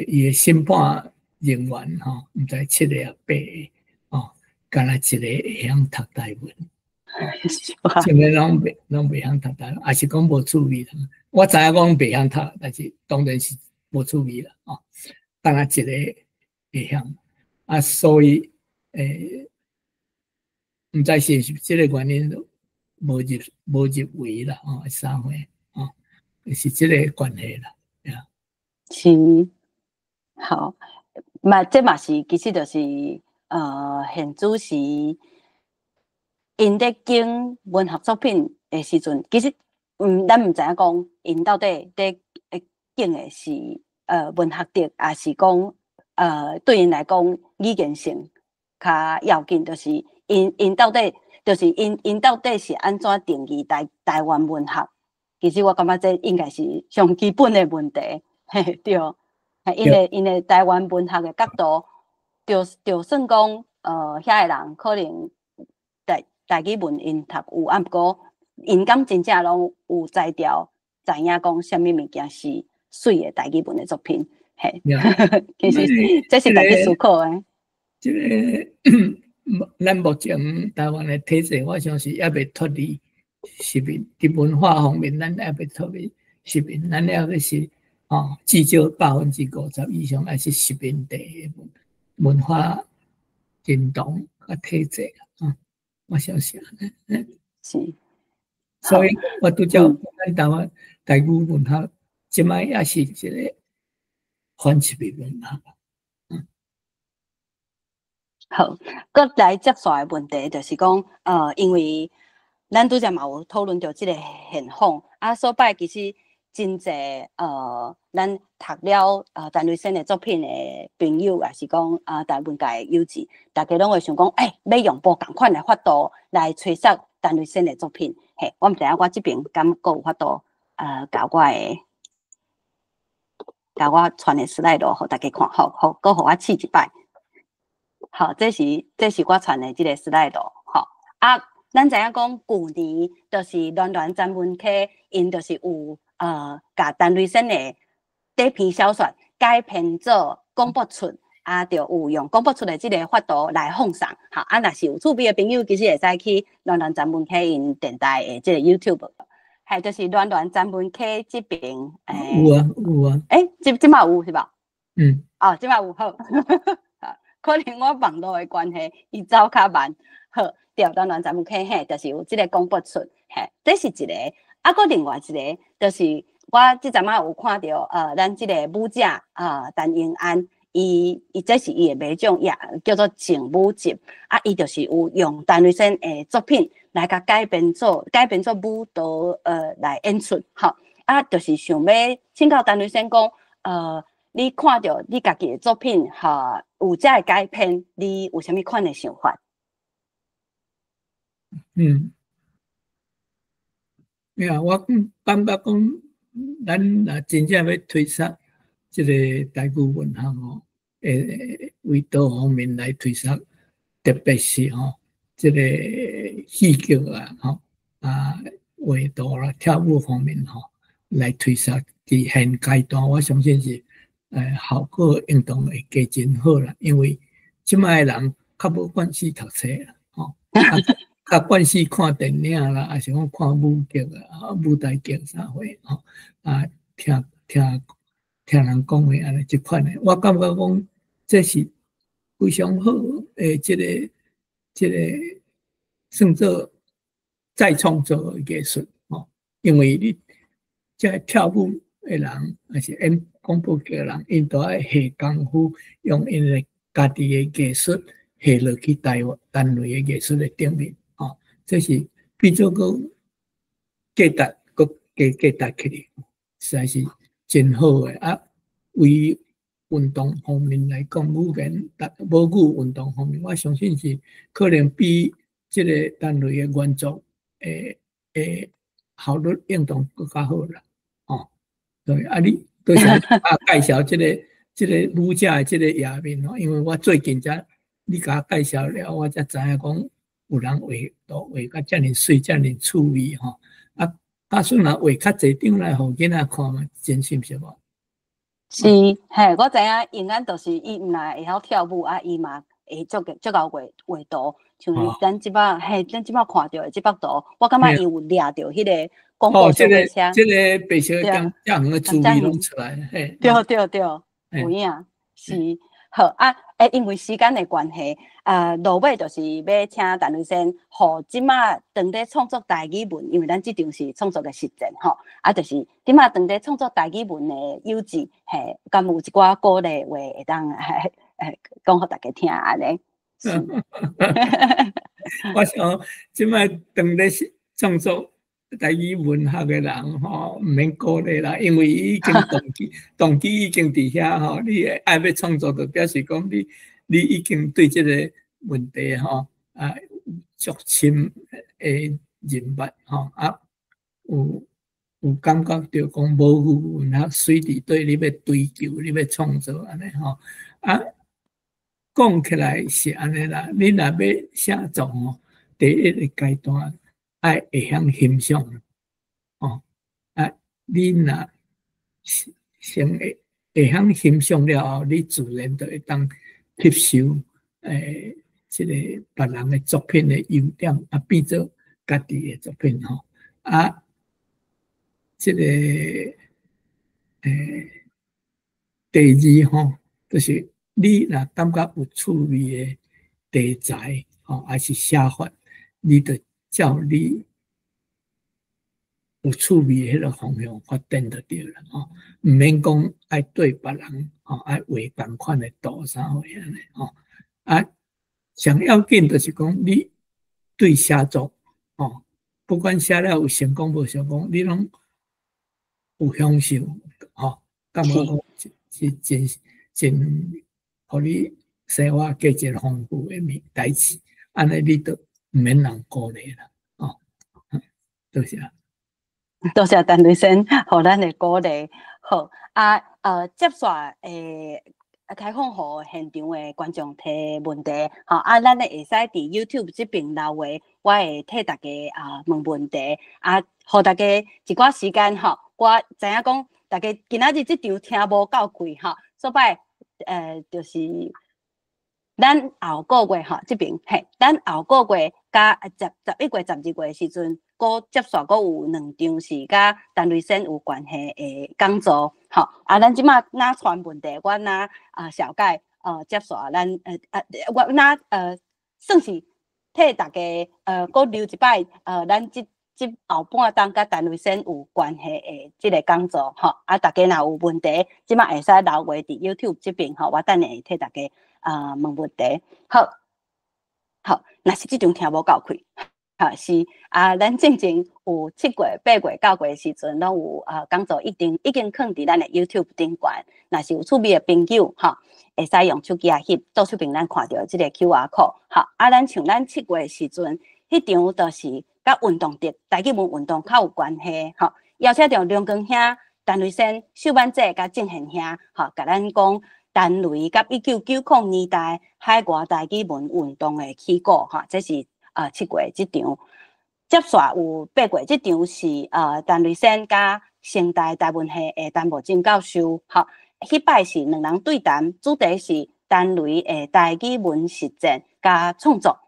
伊的审判人员毋知7个啊8个敢若一个会晓读台文，剩个拢袂晓读台文，也是讲无趣味啦。我知影讲袂晓读，但是当然是无趣味啦。敢若一个会晓所以毋知是即个原因无入围啦，3回是即个关系啦。是，好，这嘛是其实就是现主是因在经文学作品的时阵，其实咱毋知影讲因到底在经的是文学的，还是讲对因来讲语言性较要紧，就是因到底就是因到底是安怎定义台湾文学？其实我感觉这应该是上基本的问题。对，因为台湾文学的角度，就算讲遐个人可能台语文因读有，啊不过因敢真正拢有才调，知影讲啥物物件是水的台语文的作品，嘿，其实这是家己思考的。这个咱目前台湾的体制，我相信也未脱离实名，伫文化方面，咱也未脱离实名，咱了是。至少50%以上，还是实名地文化运动和体制我相信是，所以我拄则咱台湾台语文学，即摆也是一个反实名文学。好，搁来接续的问题就是讲，因为咱拄则嘛有讨论到即个现况，所摆其实。真侪咱读了陈瑞生的作品的朋友，也是讲台文界的友志，大家拢会想讲，要用无共款的法度来吹杀陈瑞生的作品。嘿，我毋知影我这边敢阁有法度甲我传的slide互大家看，好，阁互我试一摆。好，这是我传的这个slide，咱知影讲旧年就是暖暖展文科，因就是有。甲陈瑞生的第篇小说改编做广播出，就有用广播出的这个法度来放送。好，若是有趣味的朋友，其实会使去暖暖展文科因电台的这个 YouTube， 还就是暖暖展文科这边。有啊。即马有是吧？即马有好。可能我网络的关系，伊走较慢。好，对，暖暖展文科就是有这个广播出，这是一个。搁另外一个，就是我即阵有看到，咱即个舞者陈英安，伊这是伊的maj奖，也叫做静舞集，伊就是有用陈瑞生的作品来甲改编做舞蹈来演出，好，就是想要请教陈瑞生讲，你看到你家己的作品有这个改编，你有啥物款的想法？我感觉讲，咱若真正要推杀这个台语文学为多方面来推杀，特别是这个戏剧画图啦、跳舞方面来推杀。伫现阶段，我相信是效果应当会加真好啦，因为即摆人较无惯势读册啦，较惯势看电影啦，还是讲看舞剧舞台剧啥货听人讲话安尼即款的，我感觉讲这是非常好诶，这个算做再创作的艺术因为你这跳舞的人，还是演广播剧的人，因都爱下功夫，用因的家己的艺术下落去单位的艺术的顶面。这是变做个价值起来，实在是真好的为运动方面来讲，母语运动方面，我相信是可能比这个单位的原作效率应当更加好啦。对你都想介绍这个舞者的这个页面因为我最近才你给我介绍了，我才知影讲。有人画甲遮尔水，遮尔趣味假使若画较侪张来，互囡仔看嘛，真心是无？是，嘿，我知影，因咱就是伊毋但会晓跳舞啊，伊嘛会足够画图，像咱即摆咱即摆看到的即幅图，我感觉伊有掠着迄个广告小火车，这个白色江遮远的滋味拢出来，嘿，对，有影是。好啊，因为时间的关系，落尾就是要请陈雷先，互即马当地创作台语文，因为咱即场是创作的实践吼，就是即马当地创作台语文的友志，敢有一寡鼓励话会当讲互大家听安尼。我想即马当地创作台语文学的人毋免鼓励啦，因为已经动机已经伫遐吼，你爱要创作，就表示讲你已经对这个问题足深的认捌有感觉到讲母语文学随时对你要追求，你要创作安尼讲起来是安尼啦，你若要写作第一个阶段爱会晓欣赏你若先会晓欣赏了后，你自然就会当吸收这个别人的作品的优点变做家己的作品这个第二就是你若感觉有趣味的题材还是写法，你就照你有趣味的迄个方向发展就对了毋免讲爱对别人爱画同款的图啥货安尼上要紧就是讲你对写作不管写了有成功无成功，你拢有享受感觉讲是真互你生活价值丰富的代志，安尼你都毋免人鼓励啦多谢。多谢陈雷先，互咱的鼓励。好接下开放互现场的观众提问题，咱会使伫 YouTube 这边留话，我会替大家问问题互大家一寡时间我知影讲大家今仔日这场听无够贵所摆就是咱后个月这边咱后个月加11月、12月的时阵，接续有2场是甲陈雷先有关系的讲座咱即马若传问题，我若小解接续咱我若算是替大家留一摆咱即后半当甲陈雷先有关系的即个讲座大家若有问题，即马会使留话伫 YouTube 这边我等下会替大家问问题。好，若是即场听无够开是咱正有7月、8月、9月的时阵，拢有讲座已经放伫咱的 YouTube 顶悬。若是有趣味的朋友会使用手机翕，倒手边咱看到即个 QR code 咱像咱7月的时阵，迄场就是甲运动台语文运动较有关系邀请到梁光兄、陈雷先、秀万姐甲郑宪兄甲咱讲陈雷甲1990年代海外台语文运动的起果这是7月这场。接续有8月这场是陈雷先甲成大台文系的陈慕真教授迄摆是2人对谈，主题是陈雷的台语文实践甲创作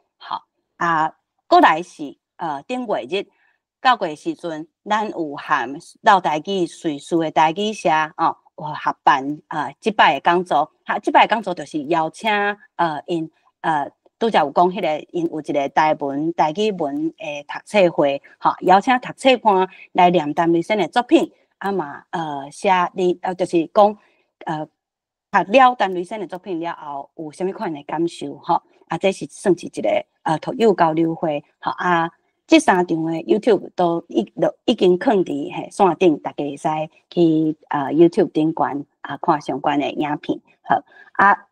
过来是顶月日9月时阵，咱有含老台语随书的台语社合办即摆的讲座即摆的讲座就是邀请因拄则有讲迄个因有一个台语文的读册会邀请读册官来念陈雷先的作品嘛写你就是讲读了陈雷先的作品了后有啥物款的感受这是算是一个读友交流会这3场的 YouTube 都已经放伫线顶，大家会使去YouTube 顶悬看相关的影片。好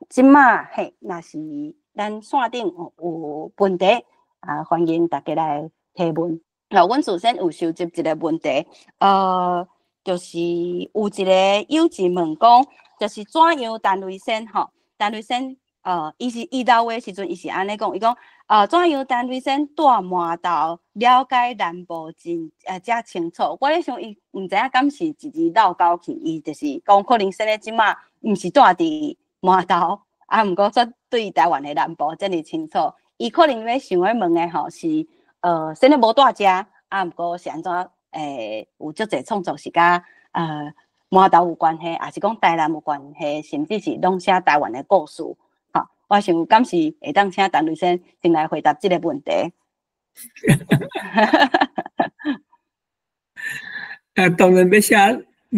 即马若是咱线顶有问题欢迎大家来提问。阮首先有收集一个问题，就是有一个友志问讲，就是怎样陈雷先陈雷先伊到位时阵，伊是安尼讲，伊讲怎样单位先带麻豆了解南部遮清楚。我咧想伊毋知影敢是一日绕高去，伊就是讲可能现在即马毋是住伫麻豆，毋过说对台湾的南部遮尔清楚。伊可能要想要问的吼是现在无住遮，毋过是安怎有足侪创作是甲麻豆有关系，还是讲台南有关系，甚至是拢写台湾的故事。我想敢是会当请陈律师先来回答这个问题。当然要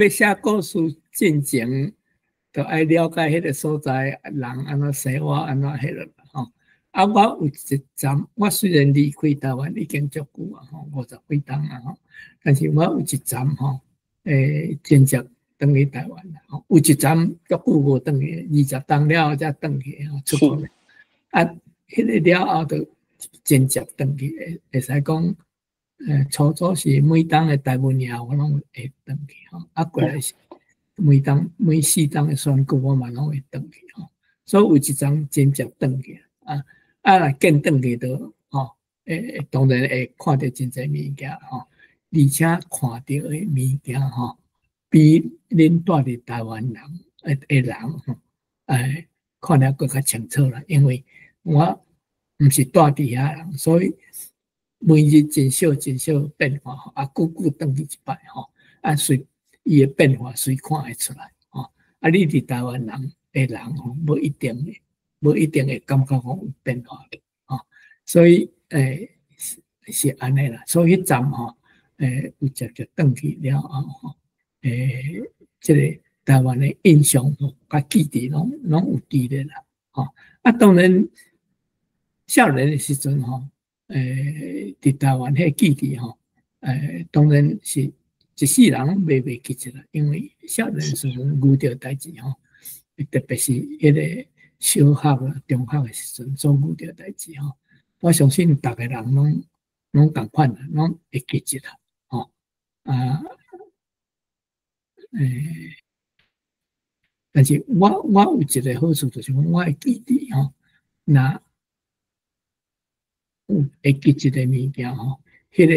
写故事进前，就爱了解迄个所在人安怎生活，安怎迄个吼。我有一站，我虽然离开台湾已经足久啊，50几冬啊吼，但是我有一站吼，真正转去台湾啦，有一站足久无转去，20冬了后才转去出国咧。迄个了后就真正转去，会使讲，初初是每冬的台湾夜我拢会转去吼，过来是每4冬的选举我嘛拢会转去吼，所以有一站真正转去若见转去就吼，当然会看到真侪物件吼，而且看到的物件吼。比恁住伫台湾人人吼，看了更较清楚啦。因为我毋是住伫遐人，所以每日真少变化吼，久转去一摆吼，随伊的变化随看会出来吼。你伫台湾人吼，无一定会感觉讲有变化吼。所以是安尼啦。所以迄站吼，有直接转去了后吼。这个台湾的印象吼，甲记忆拢有伫咧啦，吼。当然，少年的时阵吼，伫台湾迄记忆吼，当然是一世人拢袂记起来，因为少年的时阵遇到代志吼，特别是迄个小学、中学的时阵所遇到代志吼，我相信逐个人拢共款啦，拢会记起来，吼但是我有一个好处，就是讲我会记忆吼，那会记一个物件吼，迄个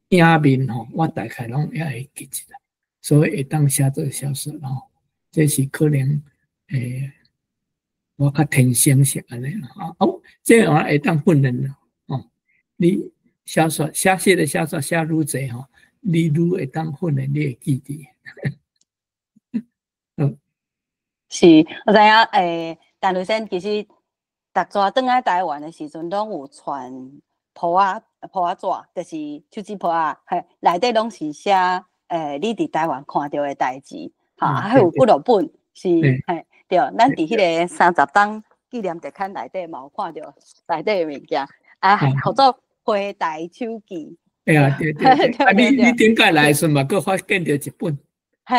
影面吼，我大概拢也会记起来，所以会当写做小说吼，这是可能我较天生是安尼啦这样会当训练啦吼，你小说写的小说写愈济吼，你愈会当训练你的记忆。是，我知影陈律师其实逐抓转来台湾的时阵，拢有传簿仔纸，就是手指簿仔，内底拢是写你伫台湾看到的代志，还有几落本是对，咱伫迄个30档纪念日刊内底嘛有看到内底的物件，叫做花台手记。对，你顶届来时嘛，佫发现到一本。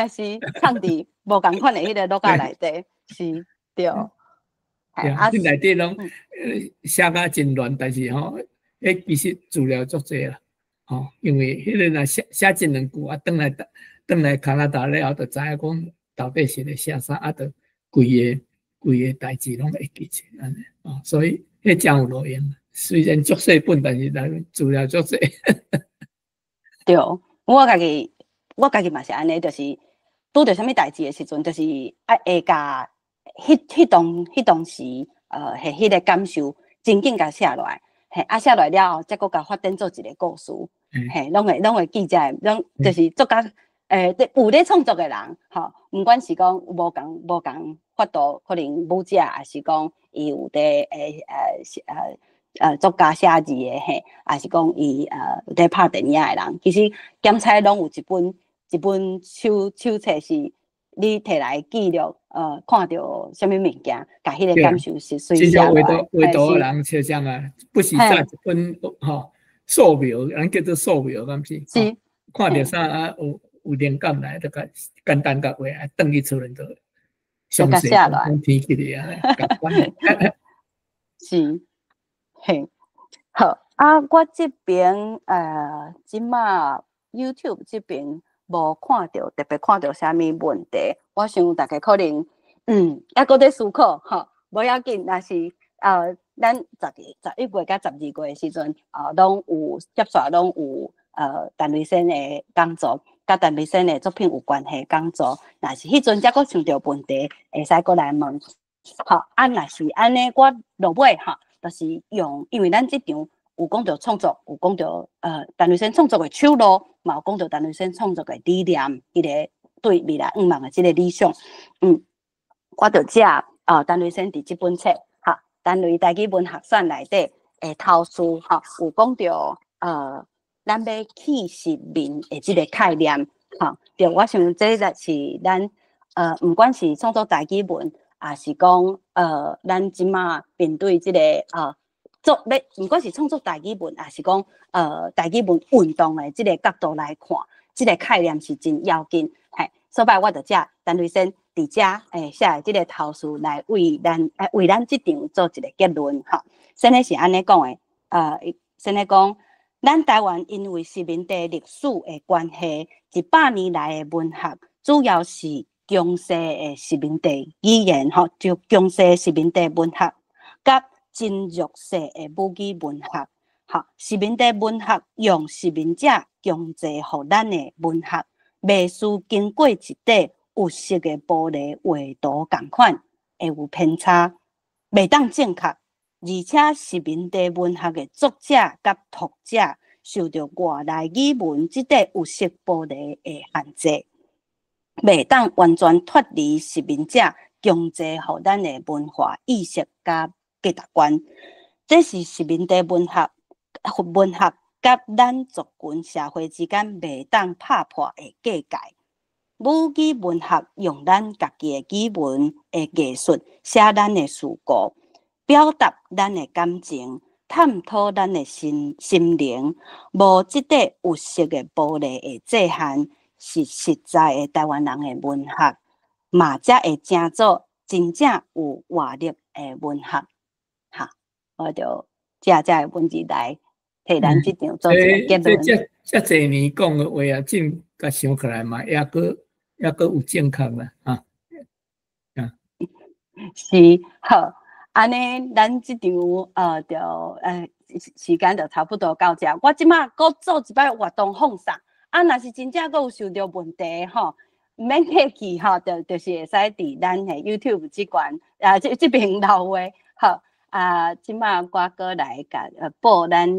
是藏伫无共款的迄个录架内底，是对。你内底拢写甲真乱，但是吼，其实资料足济啦，吼，因为迄个若写真两句转来加拿大了后，就知影讲到底是咧写啥，就规个代志拢会记起安尼，所以迄真有路用。虽然足细本，但是资料足济。对，我家己嘛是安尼，就是拄着啥物代志的时阵，就是会甲迄当时迄个感受真紧甲写落来，写落来了后，再佫甲发展做一个故事，拢会记载，拢就是作家有咧创作的人，吼，毋管是讲无共法度，可能舞者，还是讲伊有咧作家写字的还是讲伊咧拍电影的人，其实检查拢有一本手册是你摕来记录，看到什么物件，甲迄个感受是随写落来。画图的人就这样啊，不是在一本素描，人叫做素描，敢是？是。看到啥有灵感来，就甲简单甲画，转去厝内头，详细写落来，天起嚟啊！是，嘿，好我这边即马 YouTube 这边。无看到特别看到啥物问题，我想大家可能还搁在思考吼，无要紧，若是咱11月甲12月的时阵，拢有接续，拢有陈瑞生的讲座，甲陈瑞生的作品有关系讲座。若是迄阵才佫想到问题，会使佫来问。好，若是安尼，我落尾就是用，因为咱即场有讲到创作，有讲到陈瑞生创作的手路，嘛有讲到陈瑞生创作的理念，迄个对未来5万的即个理想。我就借陈瑞生伫即本册，陈瑞台语文学选内底的头书，有讲到咱要去实面的即个概念，对，我想这就是咱不管是创作台语文，也是讲咱即马面对即个不管是创作台语文，也是讲台语文运动的即个角度来看，即个概念是真要紧。所以我就借陈瑞生伫遮写的即个头书来为咱即场做一个结论。先是安尼讲的，先来讲，咱台湾因为殖民地历史的关系，100年来的文学主要是中西的殖民地语言，就中西殖民地文学，甲真弱势的母语文学。殖民地文学用殖民者强制予咱的文学，未需经过一底有色的玻璃画图共款，会有偏差，袂当正确。而且殖民地文学的作者甲读者受到外来语文即块有色玻璃的限制，袂当完全脱离殖民者强制予咱的文化意识甲价值观。这是殖民地文学甲咱族群社会之间袂当拍破的界界。母语文学用咱家己的语文的艺术写咱的事故，表达咱的感情，探讨咱的心灵，无即块有色的玻璃的制限，是实在的台湾人的文学，嘛才会成做真正有活力的文学。我就借这文字来替咱即场做一个结论。这侪年讲的话啊，真甲想起来嘛，也阁有正确啦，是好。安尼，咱即场时间就差不多到这。我即马搁做一摆活动放送，若是真正搁有受到问题毋免客气就是会使伫咱的 YouTube 即关即边留话即马我搁来甲报咱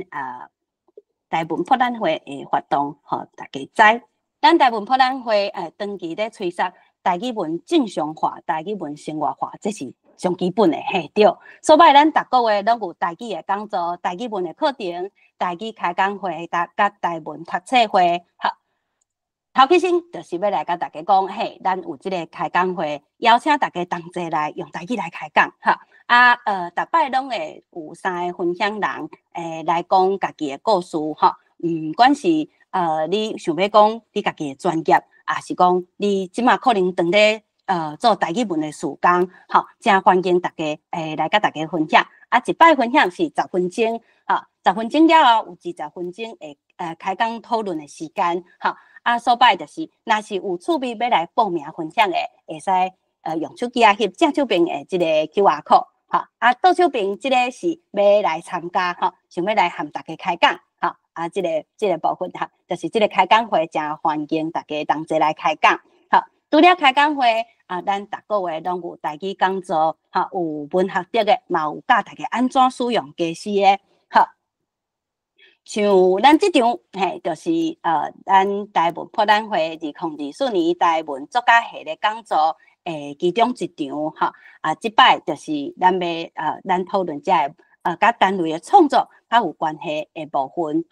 台文博览会的活动，大家知。咱台文博览会长期咧催促台语文正常化、台语文生活化，这是上基本的对。所以咱逐个月拢有台语的讲座、台语文的课程、台语开讲会、甲台文读册会。头起先就是要来甲大家讲，咱有即个开讲会，邀请大家同齐来用台语来开讲。逐摆拢会有3个分享人，来讲家己的故事。不管是你想要讲你家己的专业，也是讲你即马可能当咧做台语文的事工，真欢迎大家来甲大家分享。一摆分享是10分钟，10分钟了后有20分钟的开讲讨论的时间。所摆就是若是有趣味要来报名分享的，会使用手机翕正手边的即个 QR code。倒手边即个是要来参加想要来和大家开讲即个部分就是即个开讲会，真欢迎大家同齐来开讲。除了开讲会咱逐个月拢有台语讲座，有文学德的，嘛有教大家安怎使用家私的。像咱即场就是咱台文博览会2024年台文作家系列讲座其中一场即摆就是咱讨论这甲单位的创作较有关系的部分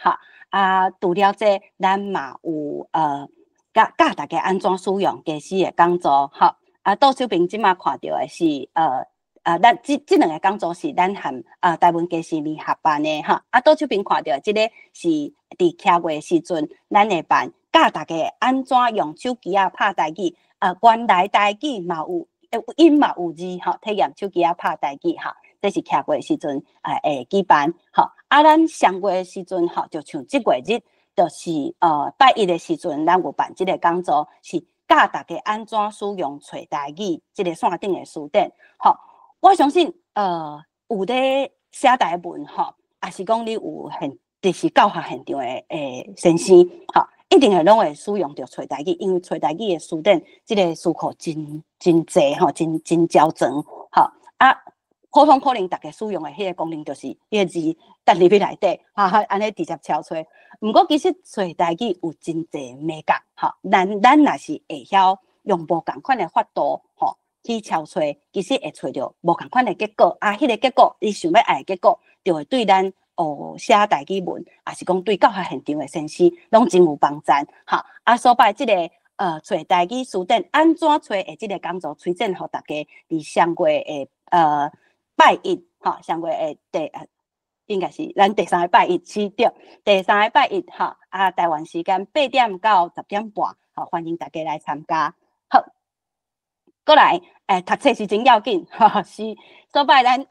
除了这咱嘛有教大家安怎使用家私的讲座倒手边即马看到的是咱即2个讲座是咱和台文家私联合办的倒手边看到即个是伫客月时阵咱会办，教大家安怎用手机拍台语原来台语嘛有音嘛有字体验手机拍台语这是客月时阵会举办咱上月时阵就像即月日就是拜一的时阵，咱有办即个讲座，是教大家安怎使用找台语即个线顶的词典我相信有咧写台文吼，也是讲你有就是教学现场的先生吼，一定会拢会使用着找台语，因为找台语的词典，即个思考真济吼，真焦长吼啊。普通可能大家使用的迄个功能就是迄个字đặt入去内底，安尼直接敲出。毋过其实找台语有真济美感，咱若是会晓用无共款的法度，去敲出，其实会找到无共款的结果。迄个结果，你想要爱的结果，就会对咱写台语文，也是讲对教学现场的先生，拢真有帮助。所摆即个找台语词典安怎找的即个工作推荐，互大家伫上月的拜一，上月的应该是咱第3个拜一，是对，第3个拜一，台湾时间8点到10点半，欢迎大家来参加。好，过来，读册是真要紧，是所摆咱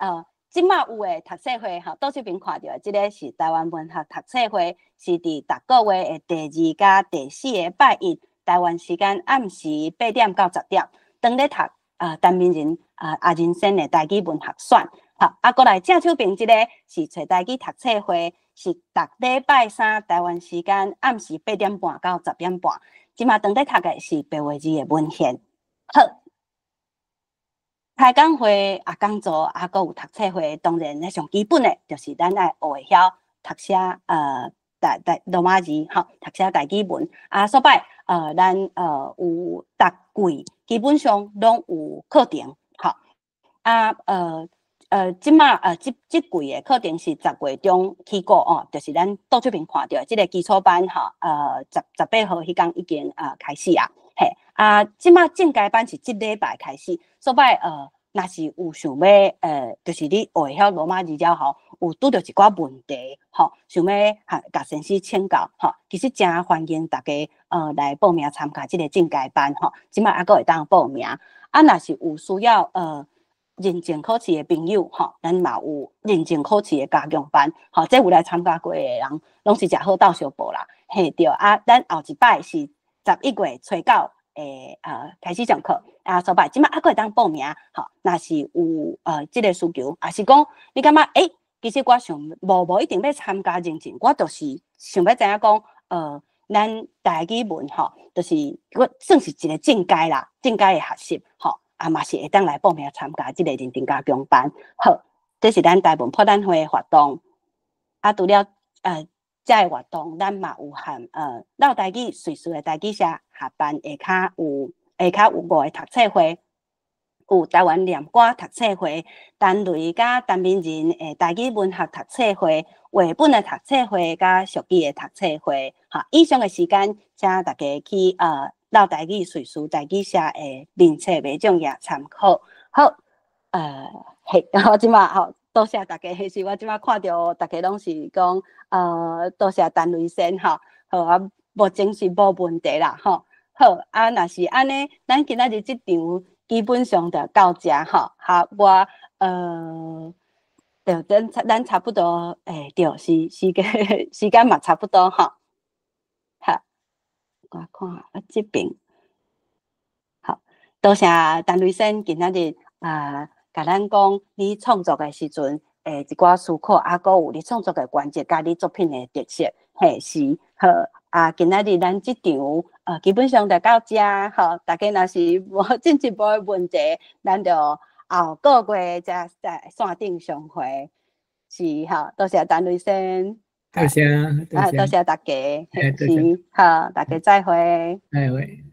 即马有诶读册会，倒这边看到即个是台湾文学读册会，是伫逐个月的第2甲第4个拜一，台湾时间暗时8点到10点，当咧读陈明仁阿仁先的台语文学选。过来正手边即个是找台语读册会，是逐礼拜3台湾时间暗时8点半到10点半。即马当咧读的是白话字的文献。好，开讲会讲座阁有读册会，当然咧上基本的就是咱爱学会晓读写罗马字，读写台语文。所摆咱有逐季基本上拢有课程，即马即季的课程是10月中起过哦，就是咱倒这边看到即个基础班18号迄天已经开始啊，嘿即马进阶班是即礼拜开始，所摆若是有想要就是你学会晓罗马字了后，有拄着一寡问题，想要甲先生请教，其实真欢迎大家来报名参加即个进阶班，即马阁会当报名。若是有需要认证考试的朋友，咱嘛有认证考试的加强班，这有来参加过的人，拢是诚好斗相报啦。嘿，对咱后一摆是11月初9开始上课所摆即马阁会当报名，若是有即个需求，也是讲你感觉其实我想无一定要参加认证，我就是想要知影讲咱台语文就是我算是一个进阶啦，进阶的学习嘛是会当来报名参加即个认证加强班。好，这是咱台文破单会的活动。除了这个活动，咱嘛有含老台语随时的台语社下班下骹有5个读册会，有台湾念歌读册会、陈雷甲陈明仁的台语文学读册会、绘本的读册会甲俗语的读册会。以上的时间，请大家去老台语随时台语社的面册卖种也参考。好，我即马多谢大家，是我即马看到大家拢是讲多谢陈雷先目前是无问题啦好，若是安尼，咱今仔日即场基本上就到这我对咱差不多对时间嘛差不多我看这边好，多谢陈雷先今仔日甲咱讲你创作的时阵一寡思考，阁有你创作的关键，甲你作品的特色，是好今仔日咱即场基本上就到这大家若是无进一步的问题，咱就后个月再线顶相会，是多谢陈雷先。多谢大家，是大家再会。再会。